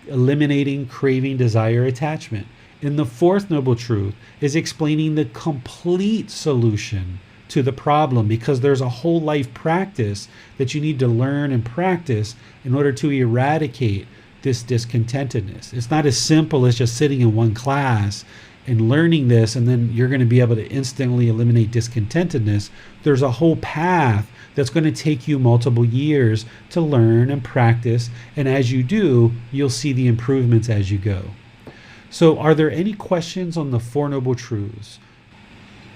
eliminating craving, desire, attachment. And the fourth Noble Truth is explaining the complete solution to the problem, because there's a whole life practice that you need to learn and practice in order to eradicate this discontentedness. It's not as simple as just sitting in one class and learning this and then you're going to be able to instantly eliminate discontentedness. There's a whole path that's going to take you multiple years to learn and practice, and as you do, you'll see the improvements as you go. So are there any questions on the Four Noble Truths?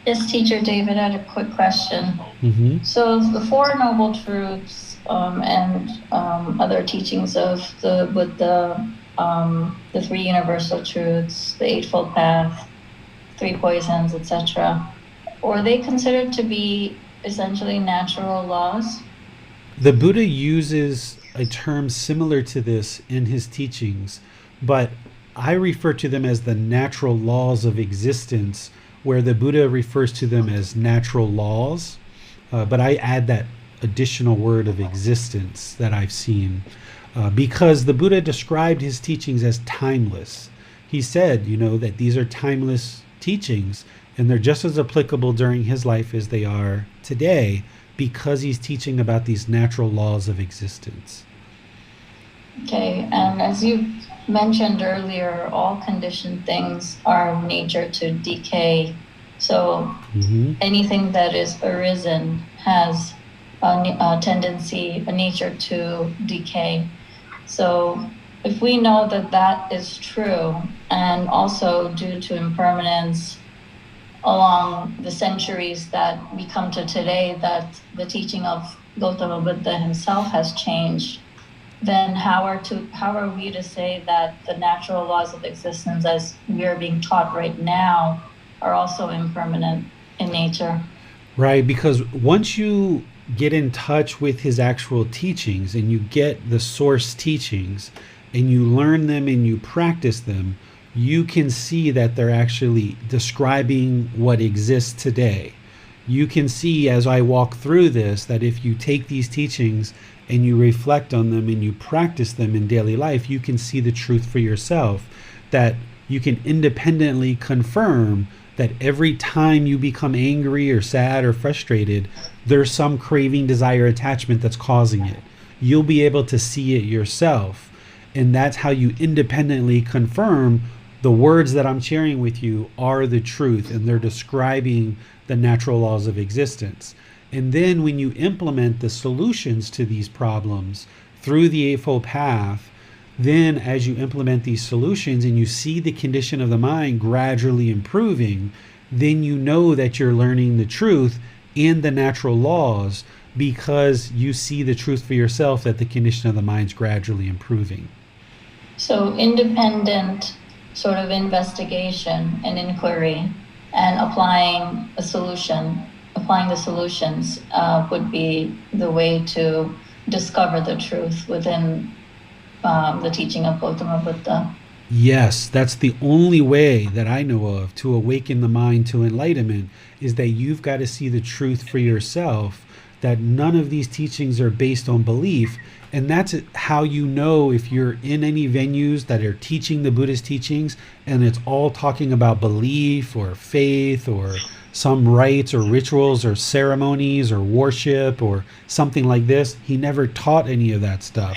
Yes, Teacher David, I had a quick question. Mm-hmm. So the Four Noble Truths and other teachings of the Buddha, the Three Universal Truths, the Eightfold Path, Three Poisons, etc., were they considered to be essentially natural laws? The Buddha uses a term similar to this in his teachings, but I refer to them as the natural laws of existence, where the Buddha refers to them as natural laws, but I add that additional word of existence that I've seen, because the Buddha described his teachings as timeless. He said, that these are timeless teachings, and they're just as applicable during his life as they are today, because he's teaching about these natural laws of existence. Okay, and as you mentioned earlier, all conditioned things are of nature to decay. So anything that is arisen has a tendency, a nature to decay. So if we know that that is true, and also due to impermanence along the centuries that we come to today, that the teaching of Gotama Buddha himself has changed, then how are we to say that the natural laws of existence as we are being taught right now are also impermanent in nature? Right, because once you get in touch with his actual teachings and you get the source teachings and you learn them and you practice them, you can see that they're actually describing what exists today. You can see as I walk through this that if you take these teachings and you reflect on them and you practice them in daily life, you can see the truth for yourself, that you can independently confirm that every time you become angry or sad or frustrated, there's some craving, desire, attachment that's causing it. You'll be able to see it yourself. And that's how you independently confirm the words that I'm sharing with you are the truth, and they're describing the natural laws of existence. And then when you implement the solutions to these problems through the Eightfold Path, then as you implement these solutions and you see the condition of the mind gradually improving, then you know that you're learning the truth and the natural laws, because you see the truth for yourself that the condition of the mind's gradually improving. So independent sort of investigation and inquiry and applying the solutions would be the way to discover the truth within the teaching of Gotama Buddha. Yes, that's the only way that I know of to awaken the mind to enlightenment, is that you've got to see the truth for yourself, that none of these teachings are based on belief. And that's how you know if you're in any venues that are teaching the Buddhist teachings and it's all talking about belief or faith or some rites or rituals or ceremonies or worship or something like this. He never taught any of that stuff.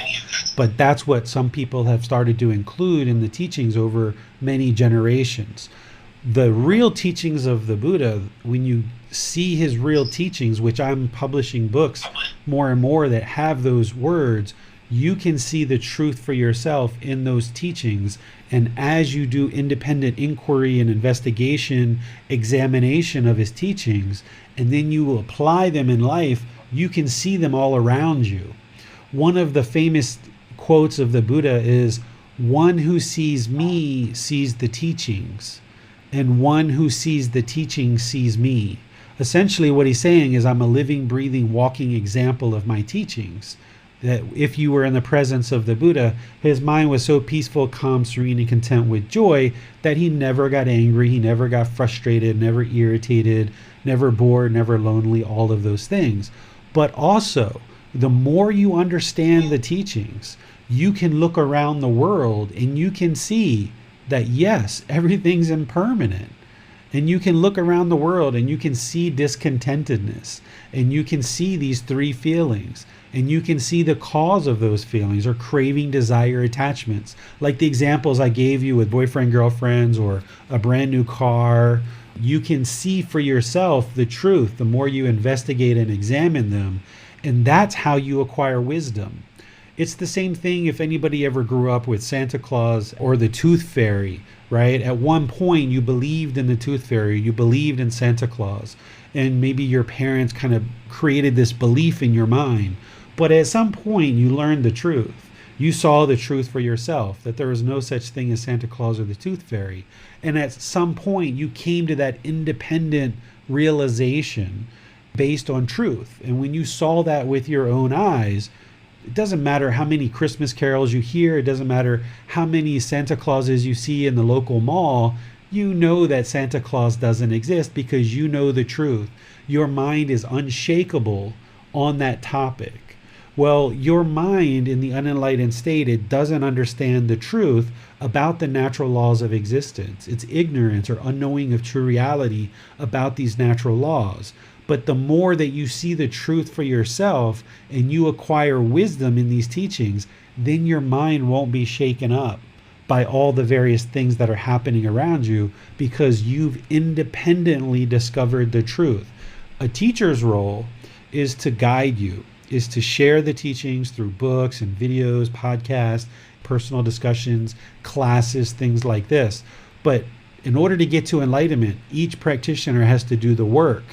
But that's what some people have started to include in the teachings over many generations. The real teachings of the Buddha, when you see his real teachings, which I'm publishing books more and more that have those words, you can see the truth for yourself in those teachings. And as you do independent inquiry and investigation, examination of his teachings, and then you will apply them in life, you can see them all around you. One of the famous quotes of the Buddha is, "One who sees me sees the teachings, and one who sees the teaching sees me." Essentially what he's saying is, I'm a living, breathing, walking example of my teachings. That if you were in the presence of the Buddha, his mind was so peaceful, calm, serene, and content with joy that he never got angry, he never got frustrated, never irritated, never bored, never lonely, all of those things. But also, the more you understand the teachings, you can look around the world and you can see that yes, everything's impermanent. And you can look around the world and you can see discontentedness, and you can see these three feelings, and you can see the cause of those feelings, or craving, desire, attachments. Like the examples I gave you with boyfriend, girlfriends, or a brand new car. You can see for yourself the truth the more you investigate and examine them. And that's how you acquire wisdom. It's the same thing if anybody ever grew up with Santa Claus or the Tooth Fairy, right? At one point you believed in the Tooth Fairy, you believed in Santa Claus, and maybe your parents kind of created this belief in your mind. But at some point you learned the truth. You saw the truth for yourself, that there was no such thing as Santa Claus or the Tooth Fairy. And at some point you came to that independent realization based on truth. And when you saw that with your own eyes, it doesn't matter how many Christmas carols you hear, it doesn't matter how many Santa Clauses you see in the local mall, you know that Santa Claus doesn't exist because you know the truth. Your mind is unshakable on that topic. Well, your mind in the unenlightened state, it doesn't understand the truth about the natural laws of existence. It's ignorance or unknowing of true reality about these natural laws. But the more that you see the truth for yourself and you acquire wisdom in these teachings, then your mind won't be shaken up by all the various things that are happening around you, because you've independently discovered the truth. A teacher's role is to guide you, is to share the teachings through books and videos, podcasts, personal discussions, classes, things like this. But in order to get to enlightenment, each practitioner has to do the work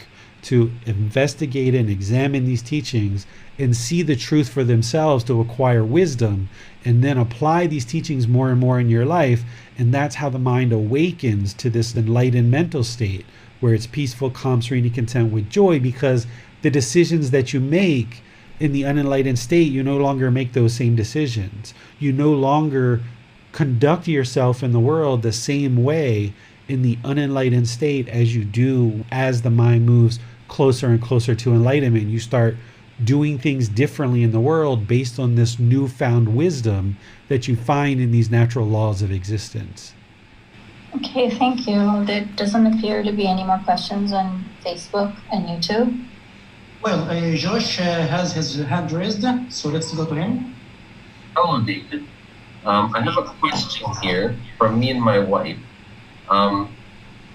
to investigate and examine these teachings and see the truth for themselves to acquire wisdom, and then apply these teachings more and more in your life. And that's how the mind awakens to this enlightened mental state where it's peaceful, calm, serene, and content with joy, because the decisions that you make in the unenlightened state, you no longer make those same decisions. You no longer conduct yourself in the world the same way in the unenlightened state as you do as the mind moves closer and closer to enlightenment. You start doing things differently in the world based on this newfound wisdom that you find in these natural laws of existence. Okay, thank you. There doesn't appear to be any more questions on Facebook and YouTube. Well, Josh has his hand raised, so let's go to him. Hello, David. I have a question here from me and my wife.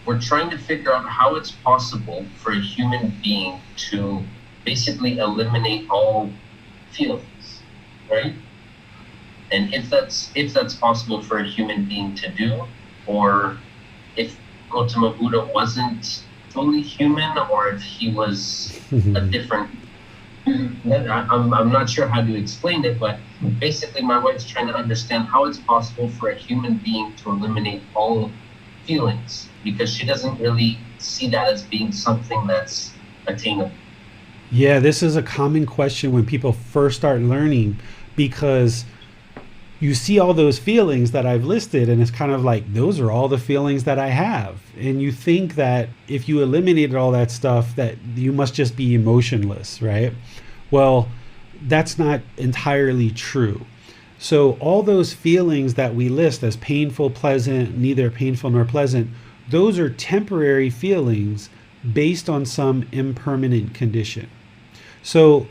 We're trying to figure out how it's possible for a human being to basically eliminate all feelings, right? And if that's possible for a human being to do, or if Gotama Buddha wasn't fully human, or if he was a different. I'm not sure how to explain it, but basically my wife's trying to understand how it's possible for a human being to eliminate all feelings, because she doesn't really see that as being something that's attainable. Yeah, this is a common question when people first start learning, because you see all those feelings that I've listed, and it's kind of like, those are all the feelings that I have. And you think that if you eliminated all that stuff, that you must just be emotionless, right? Well, that's not entirely true. So all those feelings that we list as painful, pleasant, neither painful nor pleasant, those are temporary feelings based on some impermanent condition. So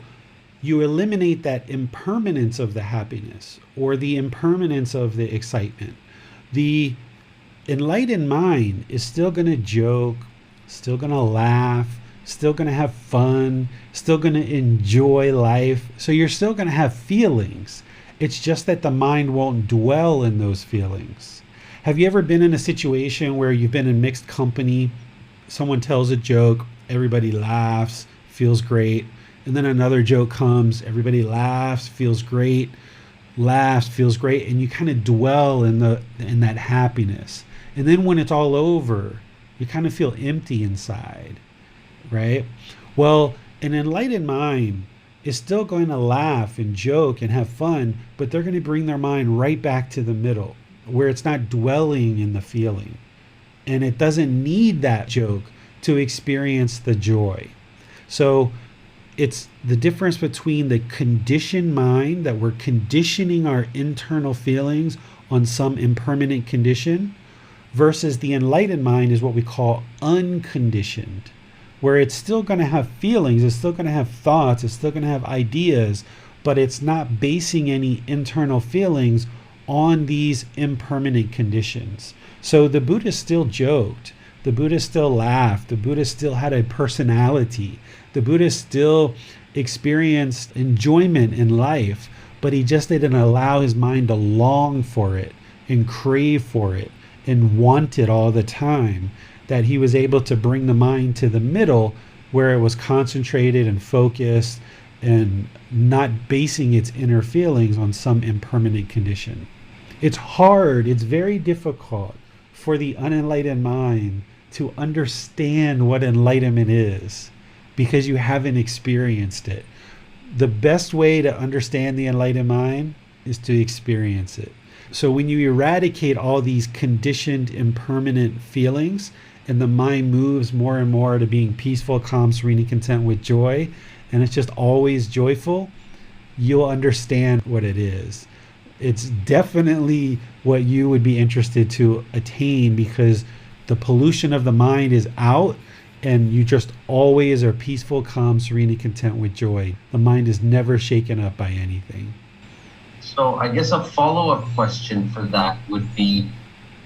you eliminate that impermanence of the happiness or the impermanence of the excitement. The enlightened mind is still going to joke, still going to laugh, still going to have fun, still going to enjoy life. So you're still going to have feelings. It's just that the mind won't dwell in those feelings. Have you ever been in a situation where you've been in mixed company? Someone tells a joke, everybody laughs, feels great. And then another joke comes, everybody laughs, feels great, and you kind of dwell in that happiness. And then when it's all over, you kind of feel empty inside, right? Well, an enlightened mind is still going to laugh and joke and have fun, but they're going to bring their mind right back to the middle, where it's not dwelling in the feeling. And it doesn't need that joke to experience the joy. So it's the difference between the conditioned mind, that we're conditioning our internal feelings on some impermanent condition, versus the enlightened mind is what we call unconditioned, where it's still going to have feelings, it's still going to have thoughts, it's still going to have ideas, but it's not basing any internal feelings on these impermanent conditions. So the Buddha still joked, the Buddha still laughed, the Buddha still had a personality, the Buddha still experienced enjoyment in life, but he just didn't allow his mind to long for it and crave for it and want it all the time, that he was able to bring the mind to the middle where it was concentrated and focused and not basing its inner feelings on some impermanent condition. It's hard, it's very difficult for the unenlightened mind to understand what enlightenment is, because you haven't experienced it. The best way to understand the enlightened mind is to experience it. So when you eradicate all these conditioned, impermanent feelings, and the mind moves more and more to being peaceful, calm, serene, and content with joy, and it's just always joyful, you'll understand what it is. It's definitely what you would be interested to attain, because the pollution of the mind is out, and you just always are peaceful, calm, serene, and content with joy. The mind is never shaken up by anything. So I guess a follow-up question for that would be,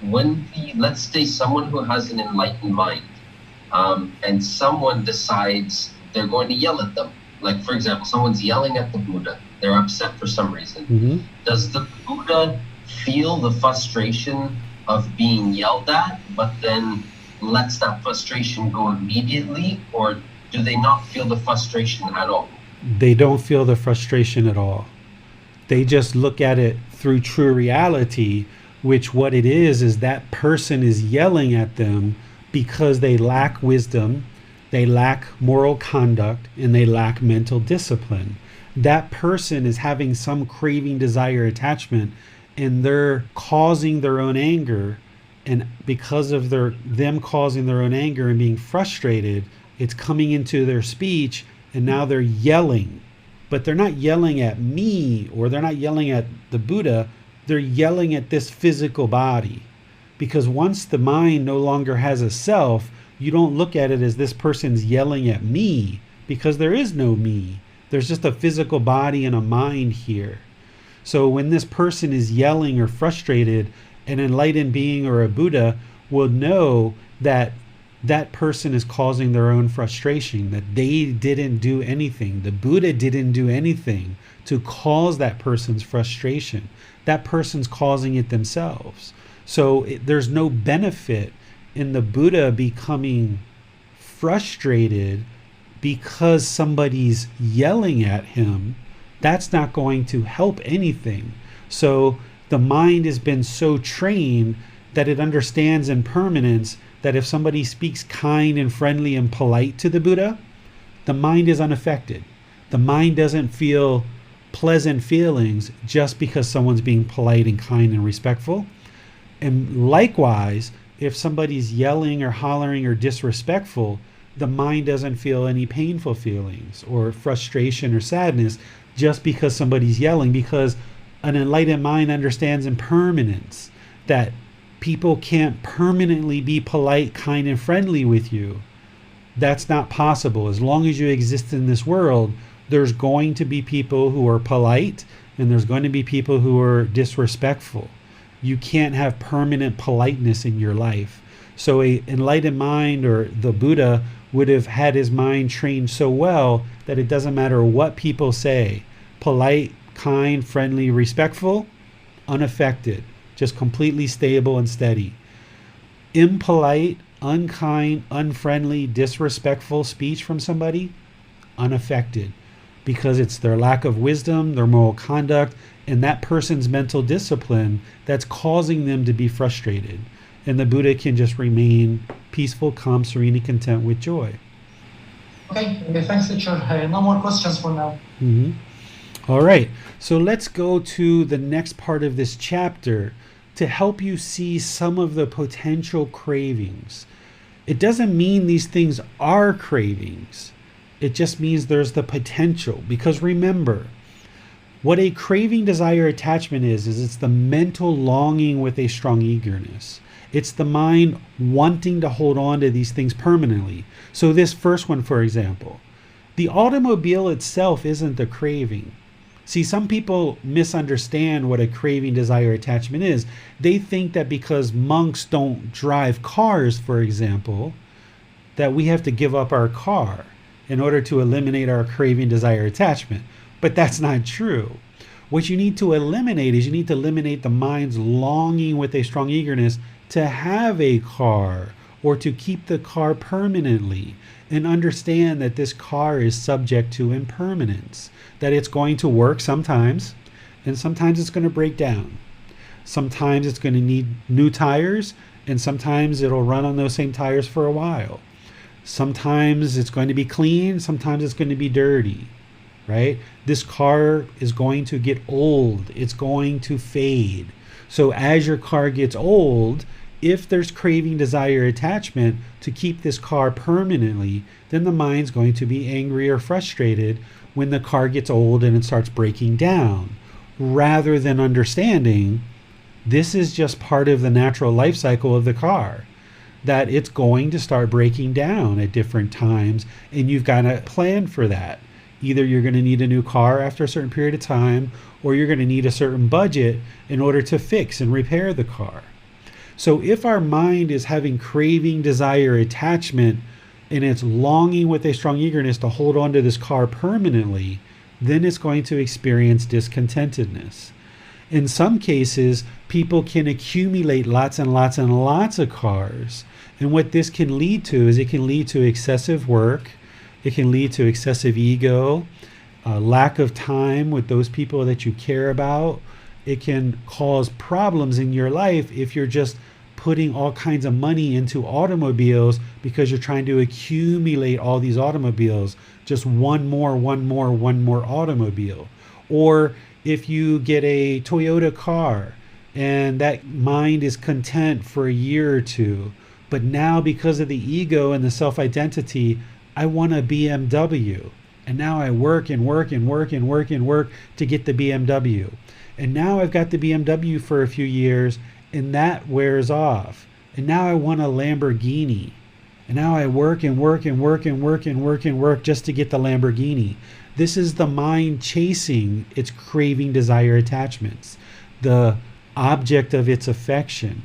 let's say someone who has an enlightened mind, and someone decides they're going to yell at them, like for example, someone's yelling at the Buddha, they're upset for some reason. Does the Buddha feel the frustration of being yelled at, but then lets that frustration go immediately, or do they not feel the frustration at all? They don't feel the frustration at all. They just look at it through true reality, which what it is that person is yelling at them because they lack wisdom, they lack moral conduct, and they lack mental discipline. That person is having some craving, desire, attachment, and they're causing their own anger. And because of them causing their own anger and being frustrated, it's coming into their speech, and now they're yelling. But they're not yelling at me, or they're not yelling at the Buddha. They're yelling at this physical body. Because once the mind no longer has a self, you don't look at it as this person's yelling at me, because there is no me. There's just a physical body and a mind here. So when this person is yelling or frustrated, an enlightened being or a Buddha will know that that person is causing their own frustration, that they didn't do anything. The Buddha didn't do anything to cause that person's frustration. That person's causing it themselves. So there's no benefit in the Buddha becoming frustrated because somebody's yelling at him. That's not going to help anything. So the mind has been so trained that it understands impermanence, that if somebody speaks kind and friendly and polite to the Buddha, the mind is unaffected. The mind doesn't feel pleasant feelings just because someone's being polite and kind and respectful. And likewise, if somebody's yelling or hollering or disrespectful, the mind doesn't feel any painful feelings or frustration or sadness just because somebody's yelling, because an enlightened mind understands impermanence, that people can't permanently be polite, kind, and friendly with you. That's not possible. As long as you exist in this world, there's going to be people who are polite and there's going to be people who are disrespectful. You can't have permanent politeness in your life. So an enlightened mind, or the Buddha, would have had his mind trained so well that it doesn't matter what people say. Polite, kind, friendly, respectful, unaffected, just completely stable and steady. Impolite, unkind, unfriendly, disrespectful speech from somebody, unaffected, because it's their lack of wisdom, their moral conduct, and that person's mental discipline that's causing them to be frustrated. And the Buddha can just remain peaceful, calm, serene, and content with joy. Okay, thanks, teacher. No more questions for now. All right, so let's go to the next part of this chapter to help you see some of the potential cravings. It doesn't mean these things are cravings. It just means there's the potential. Because remember, what a craving, desire, attachment is it's the mental longing with a strong eagerness. It's the mind wanting to hold on to these things permanently. So this first one, for example, the automobile itself isn't the craving. See, some people misunderstand what a craving, desire, attachment is. They think that because monks don't drive cars, for example, that we have to give up our car in order to eliminate our craving, desire, attachment. But that's not true. What you need to eliminate is you need to eliminate the mind's longing with a strong eagerness to have a car or to keep the car permanently, and understand that this car is subject to impermanence, that it's going to work sometimes, and sometimes it's going to break down. Sometimes it's going to need new tires, and sometimes it'll run on those same tires for a while. Sometimes it's going to be clean, sometimes it's going to be dirty, right? This car is going to get old, it's going to fade. So as your car gets old, if there's craving, desire, attachment to keep this car permanently, then the mind's going to be angry or frustrated when the car gets old and it starts breaking down, rather than understanding this is just part of the natural life cycle of the car, that it's going to start breaking down at different times, and you've got to plan for that. Either you're going to need a new car after a certain period of time, or you're going to need a certain budget in order to fix and repair the car. So if our mind is having craving, desire, attachment and it's longing with a strong eagerness to hold on to this car permanently, then it's going to experience discontentedness. In some cases, people can accumulate lots and lots and lots of cars. And what this can lead to is it can lead to excessive work. It can lead to excessive ego, lack of time with those people that you care about. It can cause problems in your life if you're just putting all kinds of money into automobiles because you're trying to accumulate all these automobiles, just one more automobile. Or if you get a Toyota car and that mind is content for a year or two, but now because of the ego and the self-identity, I want a BMW. And now I work to get the BMW. And now I've got the BMW for a few years and that wears off. And now I want a Lamborghini. And now I work just to get the Lamborghini. This is the mind chasing its craving, desire, attachments, the object of its affection.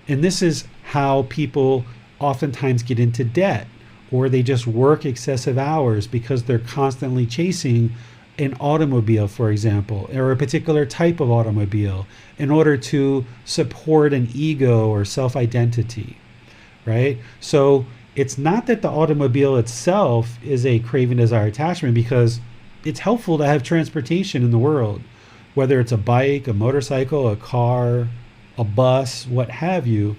And this is how people oftentimes get into debt, or they just work excessive hours because they're constantly chasing an automobile, for example, or a particular type of automobile in order to support an ego or self-identity, right? So it's not that the automobile itself is a craving, desire, attachment, because it's helpful to have transportation in the world, whether it's a bike, a motorcycle, a car, a bus, what have you.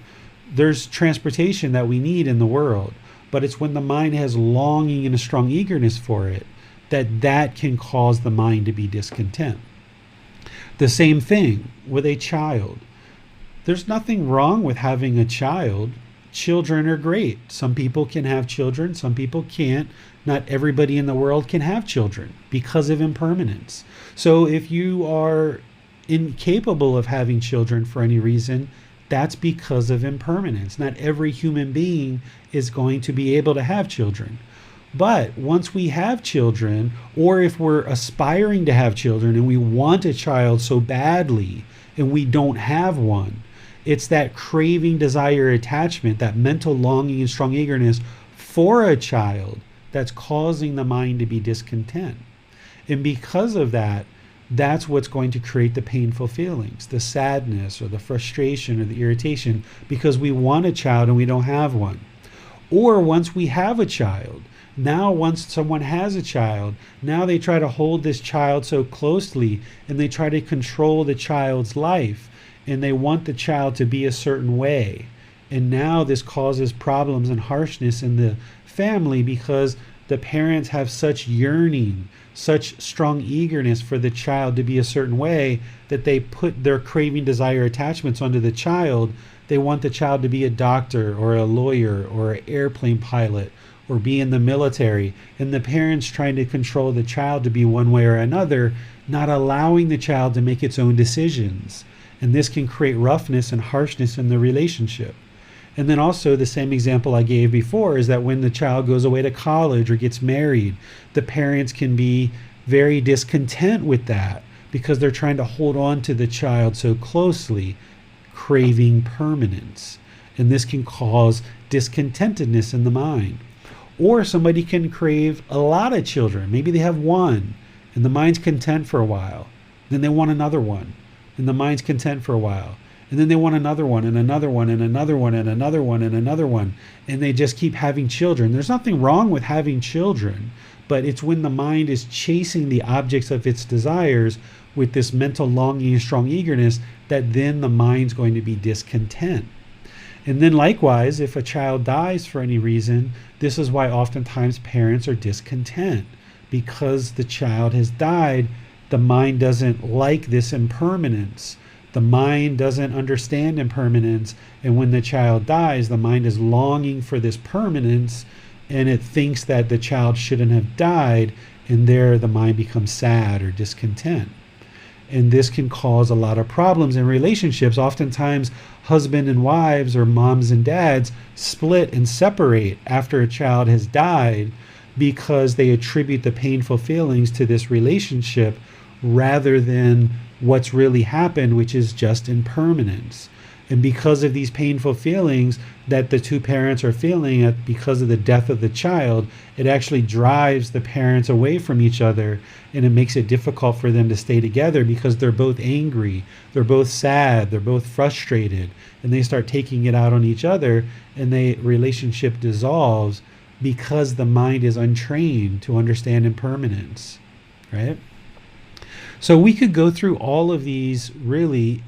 There's transportation that we need in the world, but it's when the mind has longing and a strong eagerness for it that can cause the mind to be discontent. The same thing with a child. There's nothing wrong with having a child. Children are great. Some people can have children, some people can't. Not everybody in the world can have children because of impermanence. So if you are incapable of having children for any reason, that's because of impermanence. Not every human being is going to be able to have children. But once we have children, or if we're aspiring to have children and we want a child so badly and we don't have one, it's that craving, desire, attachment, that mental longing and strong eagerness for a child that's causing the mind to be discontent. And because of that, that's what's going to create the painful feelings, the sadness or the frustration or the irritation, because we want a child and we don't have one. Or once we have a child, now once someone has a child, now they try to hold this child so closely and they try to control the child's life, and they want the child to be a certain way. And now this causes problems and harshness in the family because the parents have such yearning, such strong eagerness for the child to be a certain way that they put their craving, desire, attachments onto the child. They want the child to be a doctor or a lawyer or an airplane pilot or be in the military, and the parents trying to control the child to be one way or another, not allowing the child to make its own decisions. And this can create roughness and harshness in the relationship. And then also the same example I gave before is that when the child goes away to college or gets married, the parents can be very discontent with that because they're trying to hold on to the child so closely, craving permanence. And this can cause discontentedness in the mind. Or somebody can crave a lot of children. Maybe they have one and the mind's content for a while. Then they want another one and the mind's content for a while. And then they want another one and another one and another one and another one and another one. And they just keep having children. There's nothing wrong with having children, but it's when the mind is chasing the objects of its desires with this mental longing and strong eagerness that then the mind's going to be discontent. And then likewise, if a child dies for any reason, this is why oftentimes parents are discontent. Because the child has died, the mind doesn't like this impermanence. The mind doesn't understand impermanence. And when the child dies, the mind is longing for this permanence, and it thinks that the child shouldn't have died, and there the mind becomes sad or discontent. And this can cause a lot of problems in relationships. Oftentimes, husband and wives or moms and dads split and separate after a child has died because they attribute the painful feelings to this relationship rather than what's really happened, which is just impermanence. And because of these painful feelings that the two parents are feeling because of the death of the child, it actually drives the parents away from each other, and it makes it difficult for them to stay together because they're both angry, they're both sad, they're both frustrated, and they start taking it out on each other, and the relationship dissolves because the mind is untrained to understand impermanence, right? So we could go through all of these really,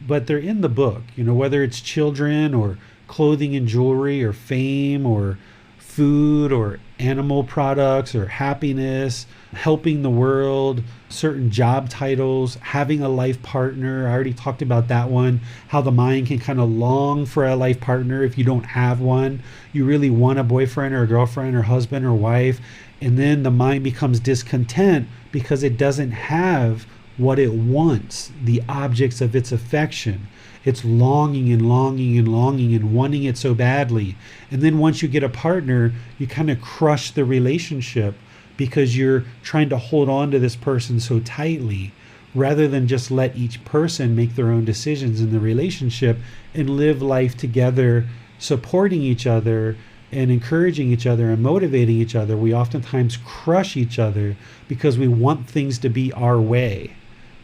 but they're in the book, whether it's children or clothing and jewelry or fame or food or animal products or happiness, helping the world, certain job titles, having a life partner. I already talked about that one, how the mind can kind of long for a life partner if you don't have one. You really want a boyfriend or a girlfriend or husband or wife, and then the mind becomes discontent because it doesn't have what it wants, the objects of its affection. It's longing and longing and longing and wanting it so badly. And then once you get a partner, you kind of crush the relationship because you're trying to hold on to this person so tightly, rather than just let each person make their own decisions in the relationship and live life together, supporting each other and encouraging each other and motivating each other. We oftentimes crush each other because we want things to be our way.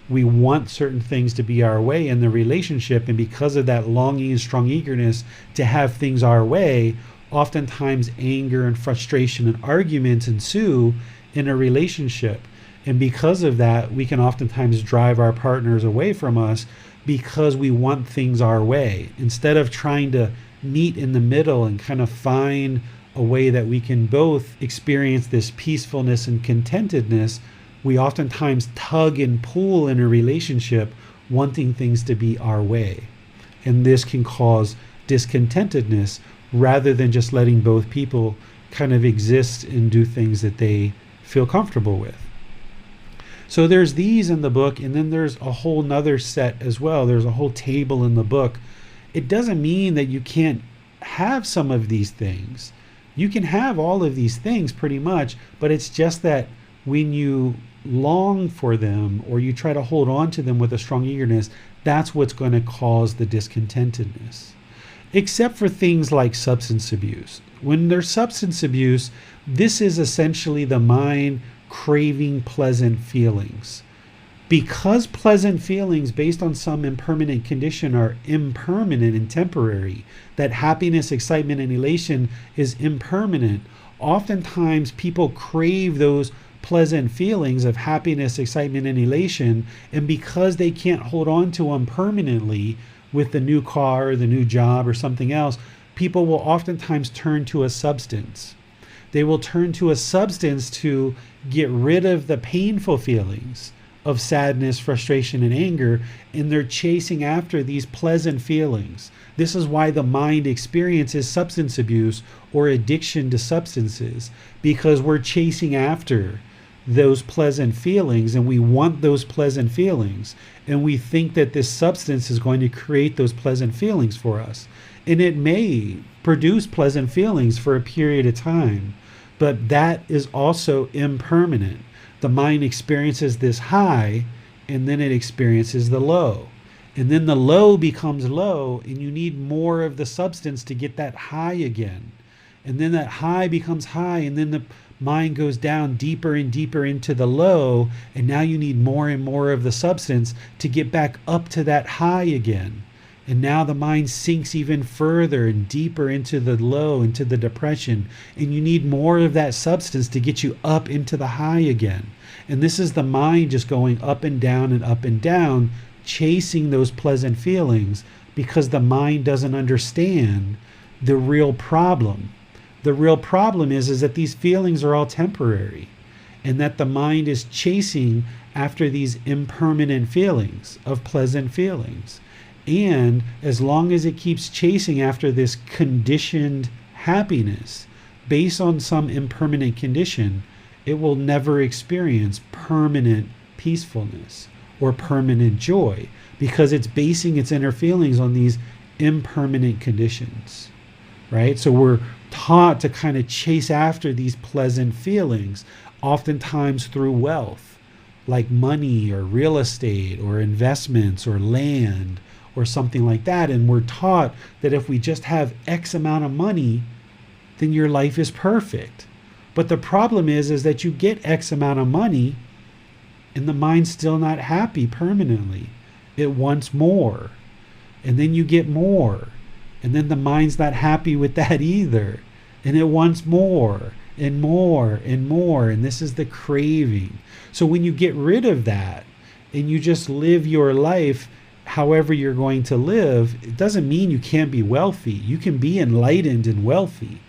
We want certain things to be our way in the relationship, and because of that longing and strong eagerness to have things our way, oftentimes anger and frustration and arguments ensue in a relationship. And because of that, we can oftentimes drive our partners away from us because we want things our way, instead of trying to meet in the middle and kind of find a way that we can both experience this peacefulness and contentedness. We oftentimes tug and pull in a relationship, wanting things to be our way. And this can cause discontentedness rather than just letting both people kind of exist and do things that they feel comfortable with. So there's these in the book, and then there's a whole nother set as well. There's a whole table in the book. It doesn't mean that you can't have some of these things. You can have all of these things pretty much, but it's just that when you long for them or you try to hold on to them with a strong eagerness, that's what's going to cause the discontentedness. Except for things like substance abuse. When there's substance abuse, this is essentially the mind craving pleasant feelings. Because pleasant feelings based on some impermanent condition are impermanent and temporary, that happiness, excitement, and elation is impermanent, oftentimes people crave those pleasant feelings of happiness, excitement, and elation, and because they can't hold on to them permanently with the new car or the new job or something else, people will oftentimes turn to a substance. They will turn to a substance to get rid of the painful feelings of sadness, frustration, and anger, and they're chasing after these pleasant feelings. This is why the mind experiences substance abuse or addiction to substances, because we're chasing after those pleasant feelings, and we want those pleasant feelings, and we think that this substance is going to create those pleasant feelings for us, and it may produce pleasant feelings for a period of time, but that is also impermanent. The mind experiences this high, and then it experiences the low, and then the low becomes low, and you need more of the substance to get that high again, and then that high becomes high, and then the mind goes down deeper and deeper into the low, and now you need more and more of the substance to get back up to that high again. And now the mind sinks even further and deeper into the low, into the depression, and you need more of that substance to get you up into the high again. And this is the mind just going up and down, chasing those pleasant feelings, because the mind doesn't understand the real problem. The real problem is that these feelings are all temporary, and that the mind is chasing after these impermanent feelings of pleasant feelings. And as long as it keeps chasing after this conditioned happiness based on some impermanent condition, it will never experience permanent peacefulness or permanent joy, because it's basing its inner feelings on these impermanent conditions, right? So we're taught to kind of chase after these pleasant feelings, oftentimes through wealth, like money or real estate or investments or land or something like that. And we're taught that if we just have X amount of money, then your life is perfect. But the problem is that you get X amount of money and the mind's still not happy permanently. It wants more. And then you get more. And then the mind's not happy with that either. And it wants more and more and more. And this is the craving. So when you get rid of that and you just live your life however you're going to live, it doesn't mean you can't be wealthy. You can be enlightened and wealthy.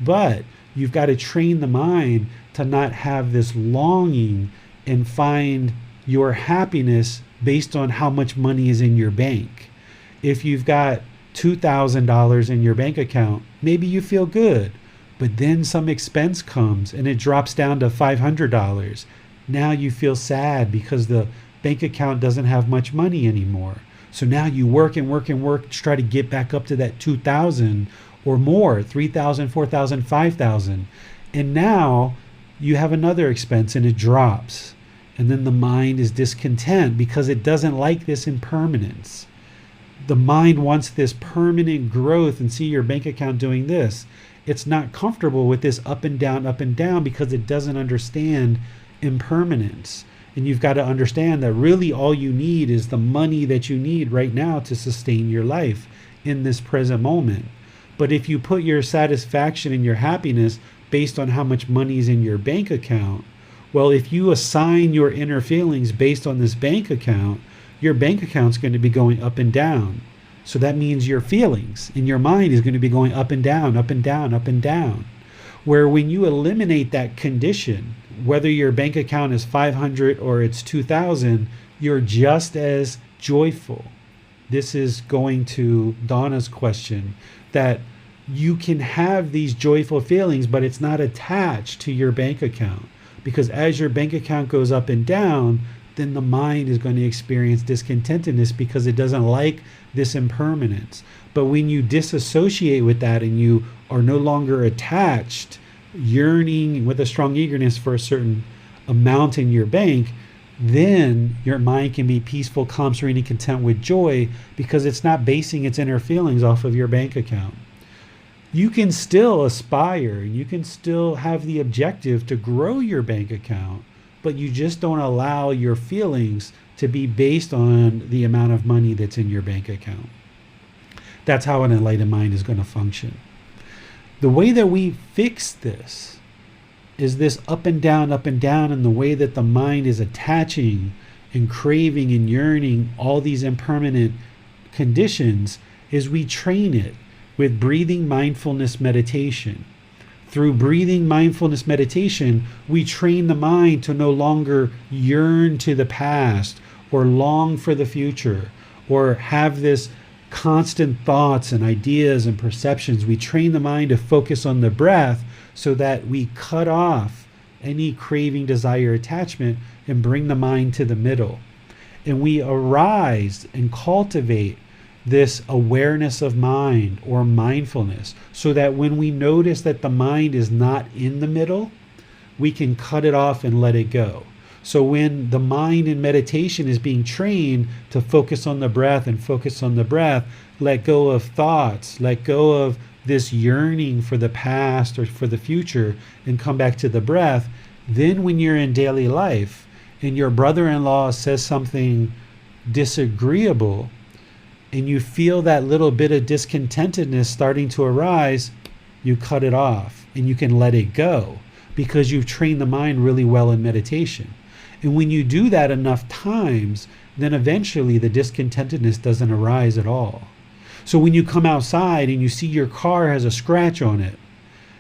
But you've got to train the mind to not have this longing and find your happiness based on how much money is in your bank. If you've got $2,000 in your bank account, maybe you feel good, but then some expense comes and it drops down to $500. Now you feel sad because the bank account doesn't have much money anymore. So now you work and work and work to try to get back up to that 2,000 or more, 3,000, 4,000, 5,000. And now you have another expense and it drops. And then the mind is discontent because it doesn't like this impermanence. The mind wants this permanent growth and see your bank account doing this. It's not comfortable with this up and down because it doesn't understand impermanence. And you've got to understand that really all you need is the money that you need right now to sustain your life in this present moment. But if you put your satisfaction and your happiness based on how much money is in your bank account, well, if you assign your inner feelings based on this bank account, your bank account's going to be going up and down. So that means your feelings in your mind is going to be going up and down, up and down, up and down. Where when you eliminate that condition, whether your bank account is 500 or it's 2,000, you're just as joyful. This is going to Donna's question, that you can have these joyful feelings, but it's not attached to your bank account. Because as your bank account goes up and down, then the mind is going to experience discontentedness because it doesn't like this impermanence. But when you disassociate with that and you are no longer attached, yearning with a strong eagerness for a certain amount in your bank, then your mind can be peaceful, calm, serene, and content with joy because it's not basing its inner feelings off of your bank account. You can still aspire, you can still have the objective to grow your bank account, but you just don't allow your feelings to be based on the amount of money that's in your bank account. That's how an enlightened mind is going to function. The way that we fix this is this up and down, and the way that the mind is attaching and craving and yearning all these impermanent conditions is we train it with breathing mindfulness meditation. Through breathing mindfulness meditation, we train the mind to no longer yearn to the past or long for the future or have this constant thoughts and ideas and perceptions. We train the mind to focus on the breath so that we cut off any craving, desire, attachment and bring the mind to the middle. And we arise and cultivate this awareness of mind or mindfulness so that when we notice that the mind is not in the middle, we can cut it off and let it go. So when the mind in meditation is being trained to focus on the breath and focus on the breath, let go of thoughts, let go of this yearning for the past or for the future and come back to the breath, then when you're in daily life and your brother-in-law says something disagreeable and you feel that little bit of discontentedness starting to arise, you cut it off and you can let it go because you've trained the mind really well in meditation. And when you do that enough times, then eventually the discontentedness doesn't arise at all. So when you come outside and you see your car has a scratch on it,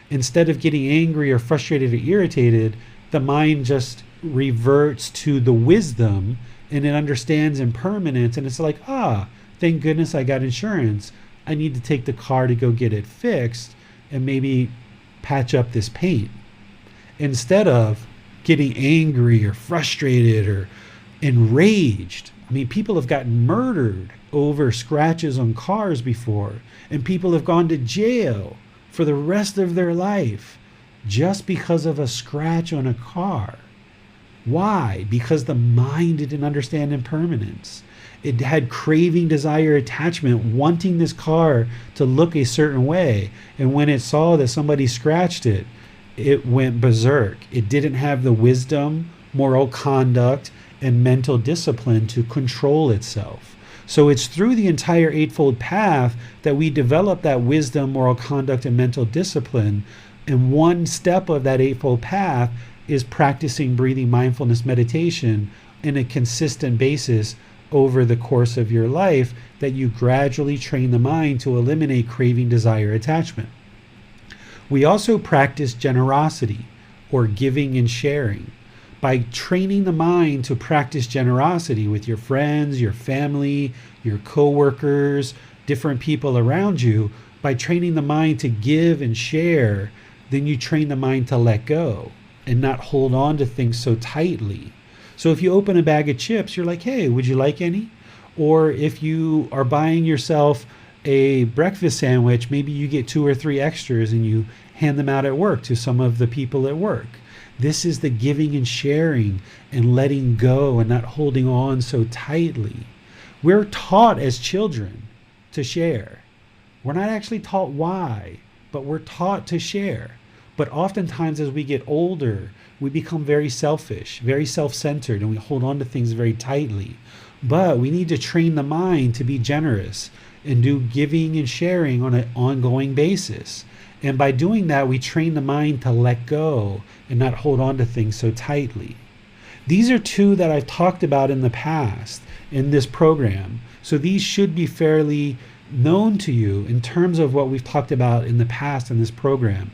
instead of getting angry or frustrated or irritated, the mind just reverts to the wisdom and it understands impermanence. And it's like, thank goodness I got insurance. I need to take the car to go get it fixed and maybe patch up this paint. Instead of getting angry or frustrated or enraged. I mean, people have gotten murdered over scratches on cars before, and people have gone to jail for the rest of their life just because of a scratch on a car. Why? Because the mind didn't understand impermanence. It had craving, desire, attachment, wanting this car to look a certain way. And when it saw that somebody scratched it, it went berserk. It didn't have the wisdom, moral conduct, and mental discipline to control itself. So it's through the entire Eightfold Path that we develop that wisdom, moral conduct, and mental discipline. And one step of that Eightfold Path is practicing breathing mindfulness meditation in a consistent basis over the course of your life, that you gradually train the mind to eliminate craving, desire, attachment. We also practice generosity, or giving and sharing. By training the mind to practice generosity with your friends, your family, your coworkers, different people around you, by training the mind to give and share, then you train the mind to let go and not hold on to things so tightly. So if you open a bag of chips, you're like, hey, would you like any? Or if you are buying yourself a breakfast sandwich, maybe you get 2 or 3 extras and you hand them out at work to some of the people at work. This is the giving and sharing and letting go and not holding on so tightly. We're taught as children to share. We're not actually taught why, but we're taught to share. But oftentimes as we get older, we become very selfish, very self-centered, and we hold on to things very tightly. But we need to train the mind to be generous and do giving and sharing on an ongoing basis. And by doing that, we train the mind to let go and not hold on to things so tightly. These are 2 that I've talked about in the past in this program. So these should be fairly known to you in terms of what we've talked about in the past in this program.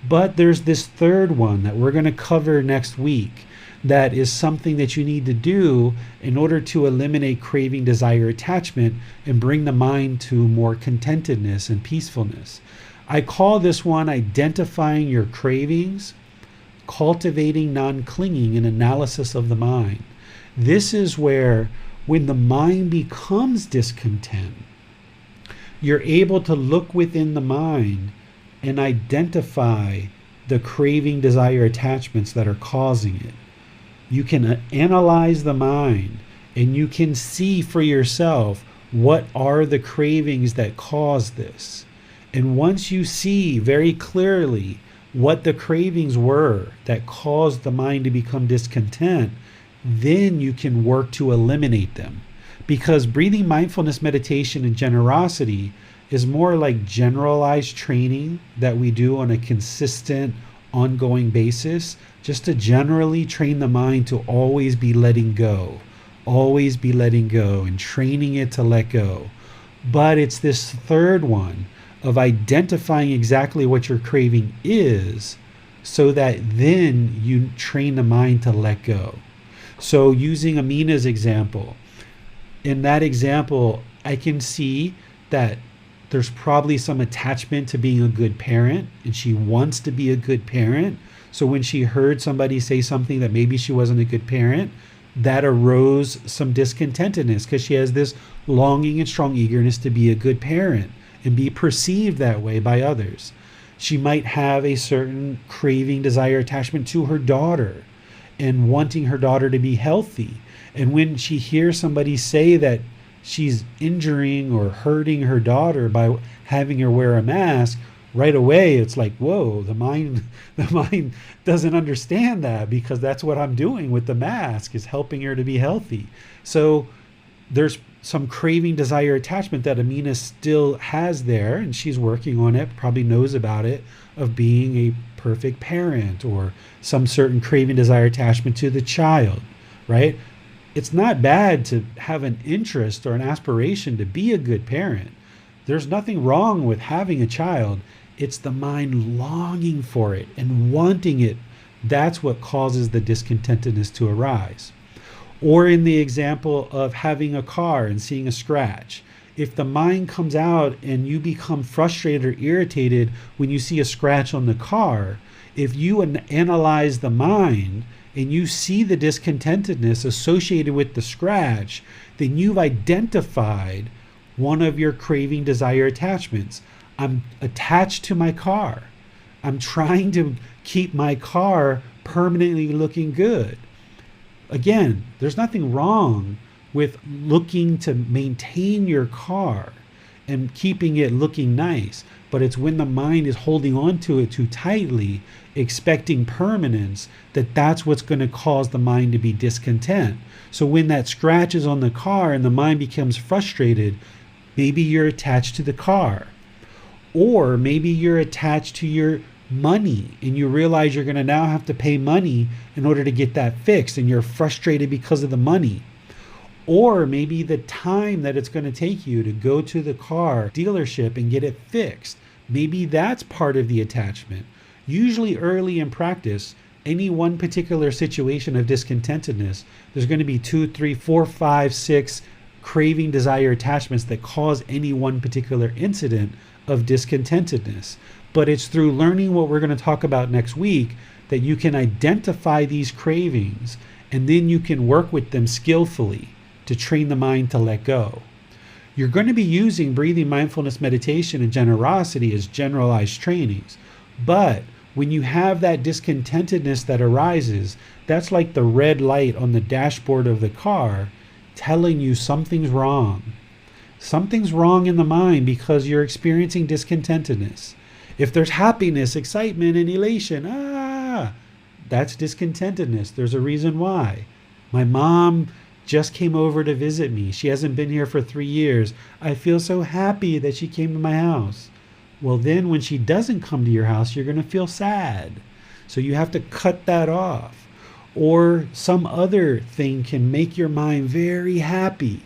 But there's this 3rd one that we're going to cover next week that is something that you need to do in order to eliminate craving, desire, attachment, and bring the mind to more contentedness and peacefulness. I call this one identifying your cravings, cultivating non-clinging, and analysis of the mind. This is where, when the mind becomes discontent, you're able to look within the mind and identify the craving, desire, attachments that are causing it. You can analyze the mind and you can see for yourself what are the cravings that cause this. And once you see very clearly what the cravings were that caused the mind to become discontent, then you can work to eliminate them. Because breathing mindfulness meditation and generosity is more like generalized training that we do on a consistent, ongoing basis, just to generally train the mind to always be letting go and training it to let go. But it's this 3rd one of identifying exactly what your craving is, so that then you train the mind to let go. So using Amina's example, in that example, I can see that there's probably some attachment to being a good parent, and she wants to be a good parent. So when she heard somebody say something that maybe she wasn't a good parent, that arose some discontentedness, because she has this longing and strong eagerness to be a good parent and be perceived that way by others. She might have a certain craving, desire, attachment to her daughter and wanting her daughter to be healthy. And when she hears somebody say that she's injuring or hurting her daughter by having her wear a mask, right away it's like, whoa, the mind doesn't understand that, because that's what I'm doing with the mask, is helping her to be healthy. So there's some craving, desire, attachment that Amina still has there, and she's working on it, probably knows about it, of being a perfect parent, or some certain craving, desire, attachment to the child, right? It's not bad to have an interest or an aspiration to be a good parent. There's nothing wrong with having a child. It's the mind longing for it and wanting it. That's what causes the discontentedness to arise. Or in the example of having a car and seeing a scratch, if the mind comes out and you become frustrated or irritated when you see a scratch on the car, if you analyze the mind and you see the discontentedness associated with the scratch, then you've identified one of your craving, desire, attachments. I'm attached to my car. I'm trying to keep my car permanently looking good. Again, there's nothing wrong with looking to maintain your car and keeping it looking nice, but it's when the mind is holding on to it too tightly, expecting permanence, that's what's going to cause the mind to be discontent. So when that scratches on the car and the mind becomes frustrated, maybe you're attached to the car, or maybe you're attached to your money and you realize you're going to now have to pay money in order to get that fixed, and you're frustrated because of the money. Or maybe the time that it's going to take you to go to the car dealership and get it fixed. Maybe that's part of the attachment. Usually early in practice, any one particular situation of discontentedness, there's going to be 2, 3, 4, 5, 6 craving, desire, attachments that cause any one particular incident of discontentedness. But it's through learning what we're going to talk about next week that you can identify these cravings, and then you can work with them skillfully to train the mind to let go. You're going to be using breathing, mindfulness, meditation, and generosity as generalized trainings. But when you have that discontentedness that arises, that's like the red light on the dashboard of the car telling you something's wrong. Something's wrong in the mind because you're experiencing discontentedness. If there's happiness, excitement, and elation, that's discontentedness. There's a reason why. My mom just came over to visit me. She hasn't been here for 3 years. I feel so happy that she came to my house. Well, then when she doesn't come to your house, you're going to feel sad. So you have to cut that off. Or some other thing can make your mind very happy.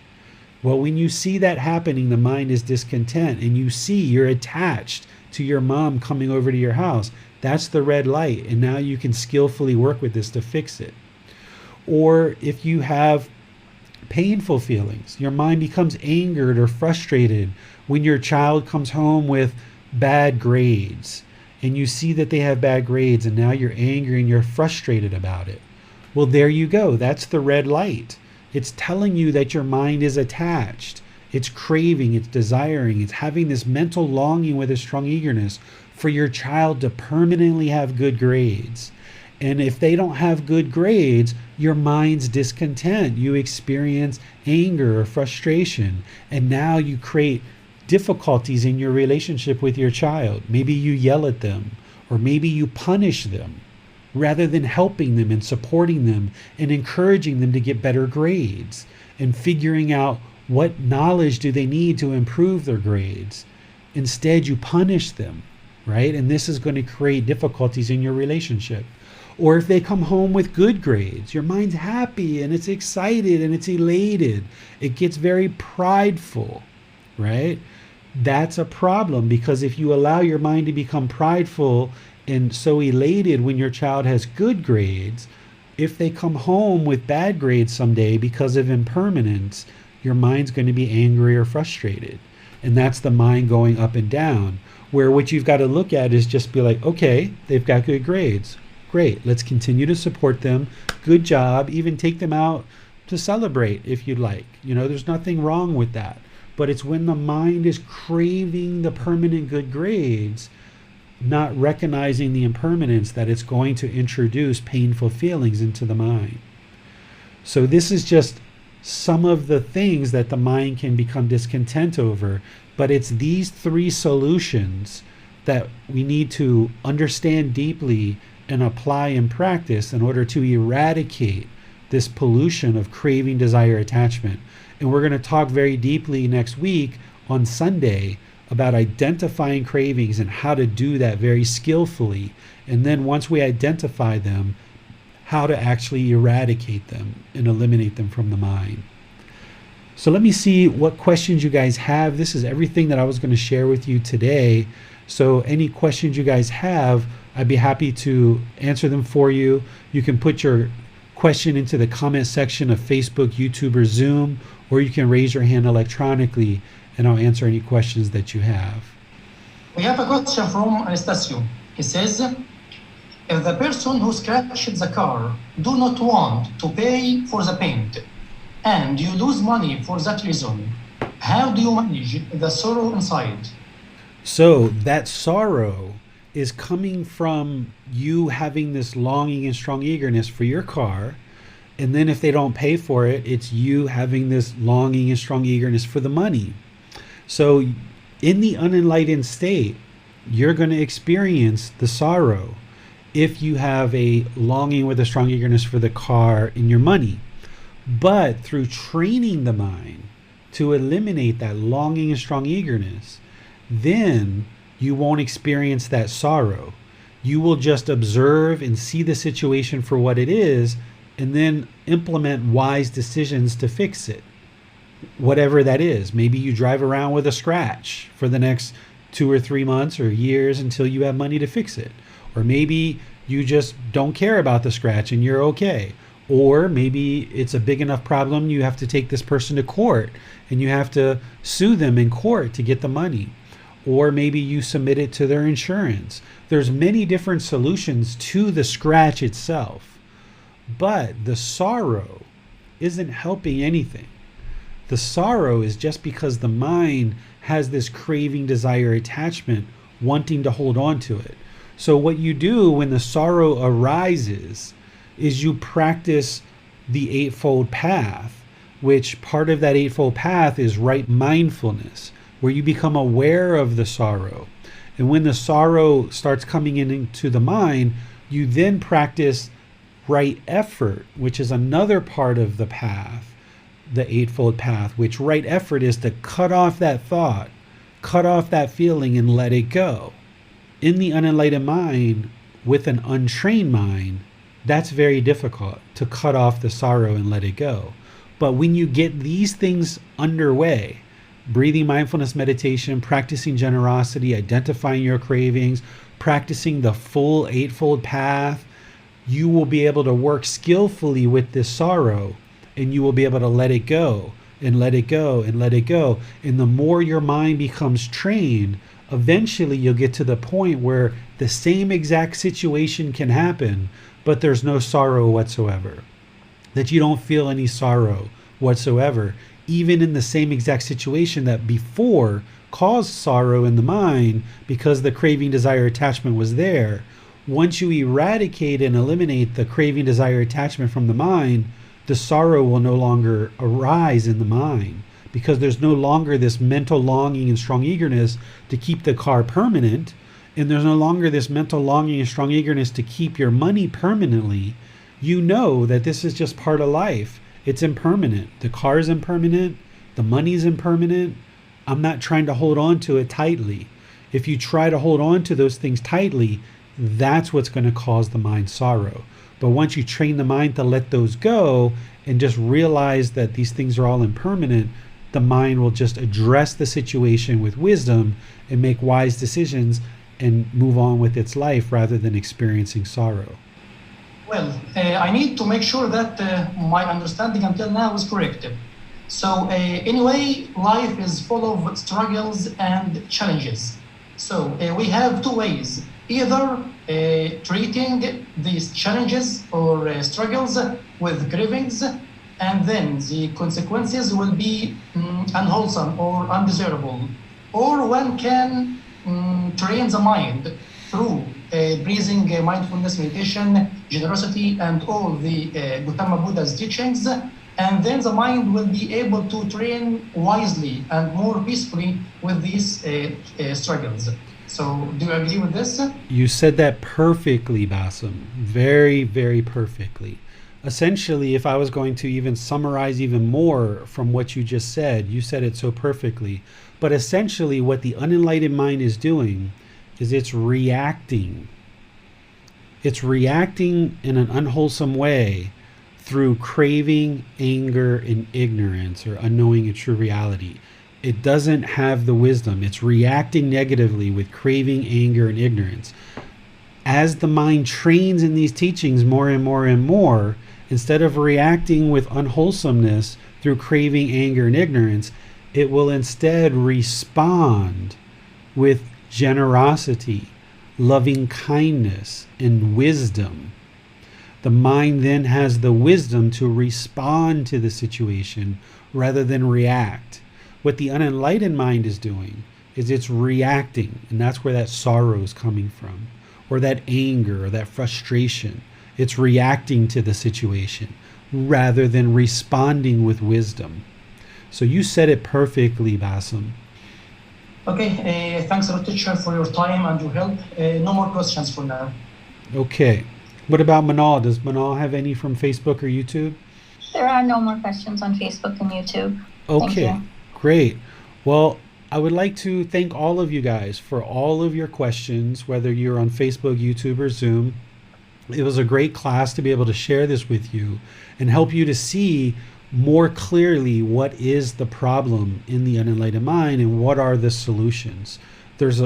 Well, when you see that happening, the mind is discontent, and you see you're attached to your mom coming over to your house. That's the red light. And now you can skillfully work with this to fix it. Or if you have painful feelings, your mind becomes angered or frustrated when your child comes home with bad grades, and you see that they have bad grades, and now you're angry and you're frustrated about it. Well, there you go. That's the red light. It's telling you that your mind is attached. It's craving, it's desiring, it's having this mental longing with a strong eagerness for your child to permanently have good grades. And if they don't have good grades, your mind's discontent. You experience anger or frustration, and now you create difficulties in your relationship with your child. Maybe you yell at them, or maybe you punish them rather than helping them and supporting them and encouraging them to get better grades and figuring out what knowledge do they need to improve their grades. Instead, you punish them, right? And this is going to create difficulties in your relationship. Or if they come home with good grades, your mind's happy and it's excited and it's elated. It gets very prideful, right? That's a problem, because if you allow your mind to become prideful and so elated when your child has good grades, if they come home with bad grades someday because of impermanence, your mind's going to be angry or frustrated. And that's the mind going up and down, where what you've got to look at is just be like, okay, they've got good grades. Great. Let's continue to support them. Good job. Even take them out to celebrate if you'd like. There's nothing wrong with that. But it's when the mind is craving the permanent good grades, not recognizing the impermanence, that it's going to introduce painful feelings into the mind. So this is just some of the things that the mind can become discontent over. But it's these 3 solutions that we need to understand deeply and apply in practice in order to eradicate this pollution of craving, desire, attachment. And we're going to talk very deeply next week on Sunday about identifying cravings and how to do that very skillfully. And then once we identify them, how to actually eradicate them and eliminate them from the mind. So let me see what questions you guys have. This is everything that I was going to share with you today. So any questions you guys have, I'd be happy to answer them for you. You can put your question into the comment section of Facebook, YouTube, or Zoom, or you can raise your hand electronically and I'll answer any questions that you have. We have a question from Anastasio. He says, if the person who scratched the car do not want to pay for the paint and you lose money for that reason, how do you manage the sorrow inside? So that sorrow is coming from you having this longing and strong eagerness for your car, And then if they don't pay for it, it's you having this longing and strong eagerness for the money. So in the unenlightened state, you're going to experience the sorrow if you have a longing with a strong eagerness for the car and your money. But through training the mind to eliminate that longing and strong eagerness, then you won't experience that sorrow. You will just observe and see the situation for what it is, and then implement wise decisions to fix it. Whatever that is. Maybe you drive around with a scratch for the next 2 or 3 months or years until you have money to fix it. Or maybe you just don't care about the scratch and you're okay. Or maybe it's a big enough problem you have to take this person to court and you have to sue them in court to get the money. Or maybe you submit it to their insurance. There's many different solutions to the scratch itself. But the sorrow isn't helping anything. The sorrow is just because the mind has this craving, desire, attachment, wanting to hold on to it. So what you do when the sorrow arises is you practice the Eightfold Path, which part of that Eightfold Path is right mindfulness, where you become aware of the sorrow. And when the sorrow starts coming into the mind, you then practice right effort, which is another part of the path, the Eightfold Path, which right effort is to cut off that thought, cut off that feeling and let it go. In the unenlightened mind, with an untrained mind, that's very difficult to cut off the sorrow and let it go. But when you get these things underway, breathing mindfulness meditation, practicing generosity, identifying your cravings, practicing the full Eightfold Path, you will be able to work skillfully with this sorrow, and you will be able to let it go and let it go and let it go. And the more your mind becomes trained, eventually you'll get to the point where the same exact situation can happen, but there's no sorrow whatsoever. That you don't feel any sorrow whatsoever, even in the same exact situation that before caused sorrow in the mind because the craving, desire, attachment was there. Once you eradicate and eliminate the craving, desire, attachment from the mind, the sorrow will no longer arise in the mind because there's no longer this mental longing and strong eagerness to keep the car permanent, and there's no longer this mental longing and strong eagerness to keep your money permanently. You know that this is just part of life. It's impermanent. The car is impermanent. The money is impermanent. I'm not trying to hold on to it tightly. If you try to hold on to those things tightly, that's what's going to cause the mind sorrow. But once you train the mind to let those go and just realize that these things are all impermanent, the mind will just address the situation with wisdom and make wise decisions and move on with its life rather than experiencing sorrow. Well, I need to make sure that my understanding until now is correct. So anyway, life is full of struggles and challenges. So we have two ways. Either treating these challenges or struggles with cravings, and then the consequences will be unwholesome or undesirable. Or one can train the mind through breathing, mindfulness, meditation, generosity, and all the Gotama Buddha's teachings, and then the mind will be able to train wisely and more peacefully with these struggles. So do you agree with this? You said that perfectly, Bassam. Very, very perfectly. Essentially, if I was going to even summarize even more from what you just said, you said it so perfectly. But essentially, what the unenlightened mind is doing is it's reacting. It's reacting in an unwholesome way through craving, anger, and ignorance, or unknowing a true reality. It doesn't have the wisdom. It's reacting negatively with craving, anger, and ignorance. As the mind trains in these teachings more and more and more, instead of reacting with unwholesomeness through craving, anger, and ignorance, it will instead respond with generosity, loving kindness, and wisdom. The mind then has the wisdom to respond to the situation rather than react. What the unenlightened mind is doing is it's reacting, and that's where that sorrow is coming from, or that anger, or that frustration. It's reacting to the situation. rather than responding with wisdom. So you said it perfectly, Bassem. Okay, thanks a lot, teacher, for your time and your help. No more questions for now. Okay. What about Manal? Does Manal have any from Facebook or YouTube? There are no more questions on Facebook and YouTube. Okay, Thank you. great. Well, I would like to thank all of you guys for all of your questions, whether you're on Facebook, YouTube, or Zoom. It was a great class to be able to share this with you and help you to see more clearly what is the problem in the unenlightened mind and what are the solutions. There's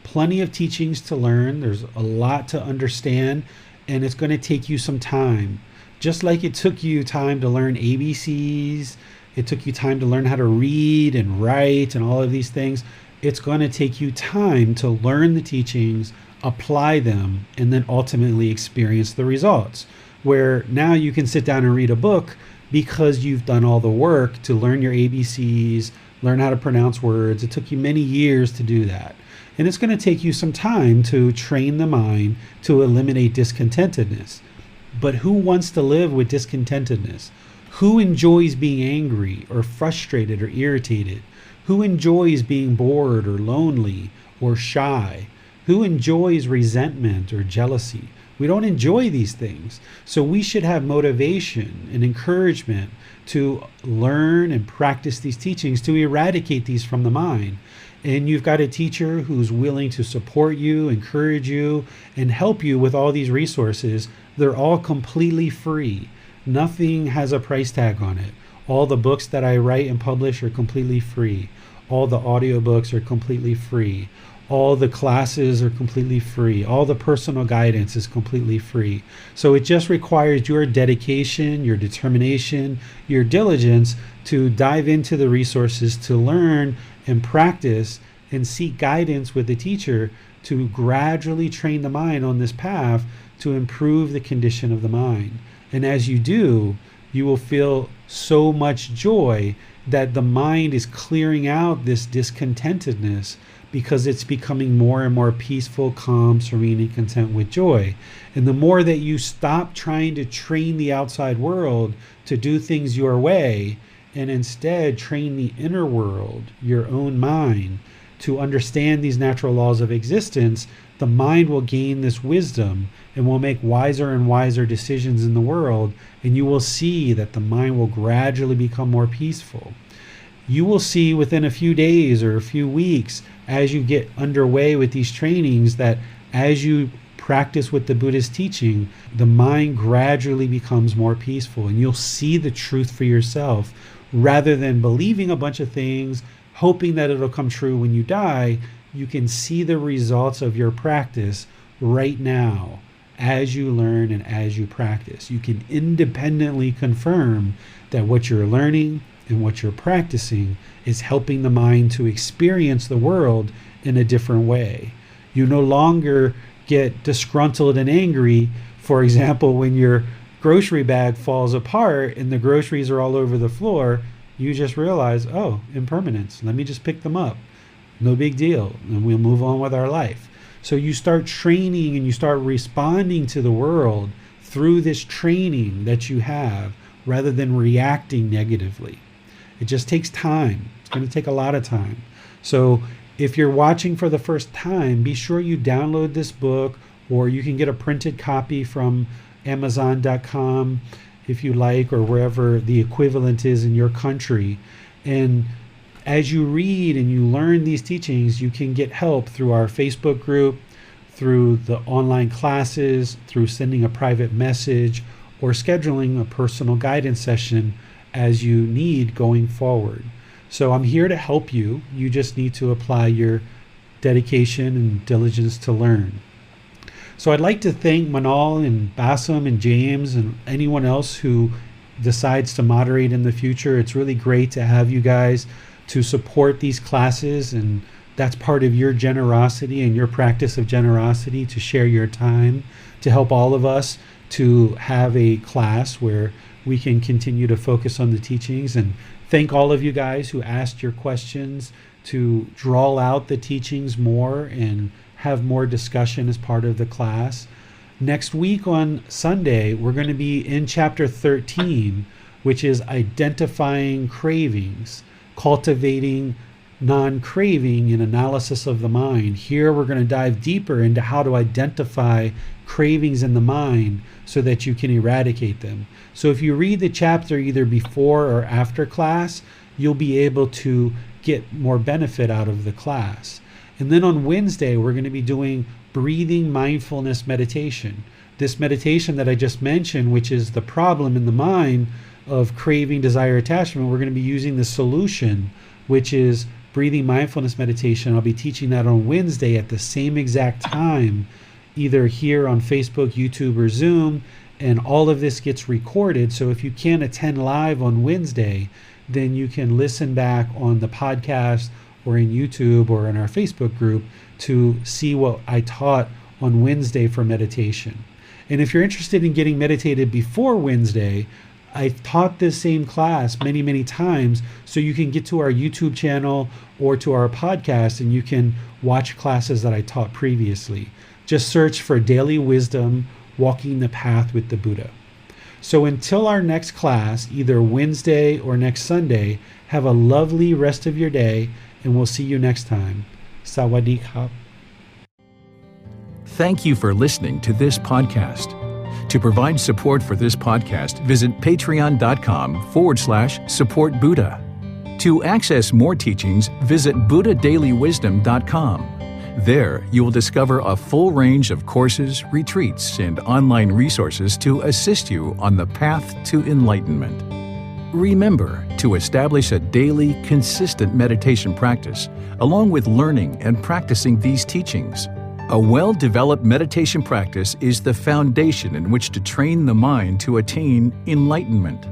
plenty of teachings to learn. There's a lot to understand, and it's going to take you some time. Just like it took you time to learn ABCs, it took you time to learn how to read and write and all of these things. It's going to take you time to learn the teachings, apply them, and then ultimately experience the results. Where now you can sit down and read a book because you've done all the work to learn your ABCs, learn how to pronounce words. It took you many years to do that. And it's going to take you some time to train the mind to eliminate discontentedness. But who wants to live with discontentedness? Who enjoys being angry or frustrated or irritated? Who enjoys being bored or lonely or shy? Who enjoys resentment or jealousy? We don't enjoy these things. So we should have motivation and encouragement to learn and practice these teachings to eradicate these from the mind. And you've got a teacher who's willing to support you, encourage you, and help you with all these resources. They're all completely free. Nothing has a price tag on it. All the books that I write and publish are completely free. All the audiobooks are completely free. All the classes are completely free. All the personal guidance is completely free. So it just requires your dedication, your determination, your diligence to dive into the resources to learn and practice and seek guidance with the teacher to gradually train the mind on this path to improve the condition of the mind. And as you do, you will feel so much joy that the mind is clearing out this discontentedness because it's becoming more and more peaceful, calm, serene, and content with joy. And the more that you stop trying to train the outside world to do things your way, and instead train the inner world, your own mind, to understand these natural laws of existence, the mind will gain this wisdom and will make wiser and wiser decisions in the world, and you will see that the mind will gradually become more peaceful. You will see within a few days or a few weeks, as you get underway with these trainings, that as you practice with the Buddha's teaching, the mind gradually becomes more peaceful, and you'll see the truth for yourself rather than believing a bunch of things, hoping that it'll come true when you die. You can see the results of your practice right now as you learn and as you practice. You can independently confirm that what you're learning and what you're practicing is helping the mind to experience the world in a different way. You no longer get disgruntled and angry, for example, when your grocery bag falls apart and the groceries are all over the floor. You just realize, oh, impermanence, let me just pick them up. No big deal, and we'll move on with our life. So you start training and you start responding to the world through this training that you have rather than reacting negatively. It just takes time. It's going to take a lot of time. So if you're watching for the first time, be sure you download this book, or you can get a printed copy from Amazon.com if you like, or wherever the equivalent is in your country. And as you read and you learn these teachings, you can get help through our Facebook group, through the online classes, through sending a private message, or scheduling a personal guidance session as you need going forward. So I'm here to help you. You just need to apply your dedication and diligence to learn. So I'd like to thank Manal and Bassem and James and anyone else who decides to moderate in the future. It's really great to have you guys to support these classes, and that's part of your generosity and your practice of generosity, to share your time to help all of us to have a class where we can continue to focus on the teachings. And thank all of you guys who asked your questions to draw out the teachings more and have more discussion as part of the class. Next week on Sunday, we're going to be in chapter 13, which is identifying cravings, cultivating non-craving and analysis of the mind. Here we're going to dive deeper into how to identify cravings in the mind so that you can eradicate them. So if you read the chapter either before or after class, you'll be able to get more benefit out of the class. And then on Wednesday, we're going to be doing breathing mindfulness meditation. This meditation that I just mentioned, which is the problem in the mind of craving, desire, attachment, we're going to be using the solution, which is breathing mindfulness meditation. I'll be teaching that on Wednesday at the same exact time, either here on Facebook, YouTube, or Zoom. And all of this gets recorded. So if you can't attend live on Wednesday, then you can listen back on the podcast or in YouTube or in our Facebook group to see what I taught on Wednesday for meditation. And if you're interested in getting meditated before Wednesday, I've taught this same class many, many times, so you can get to our YouTube channel or to our podcast and you can watch classes that I taught previously. Just search for Daily Wisdom, Walking the Path with the Buddha. So until our next class, either Wednesday or next Sunday, have a lovely rest of your day, and we'll see you next time. Sawadee khap. Thank you for listening to this podcast. To provide support for this podcast, visit patreon.com/support Buddha. To access more teachings, visit buddhadailywisdom.com. There, you will discover a full range of courses, retreats, and online resources to assist you on the path to enlightenment. Remember to establish a daily, consistent meditation practice, along with learning and practicing these teachings. A well-developed meditation practice is the foundation in which to train the mind to attain enlightenment.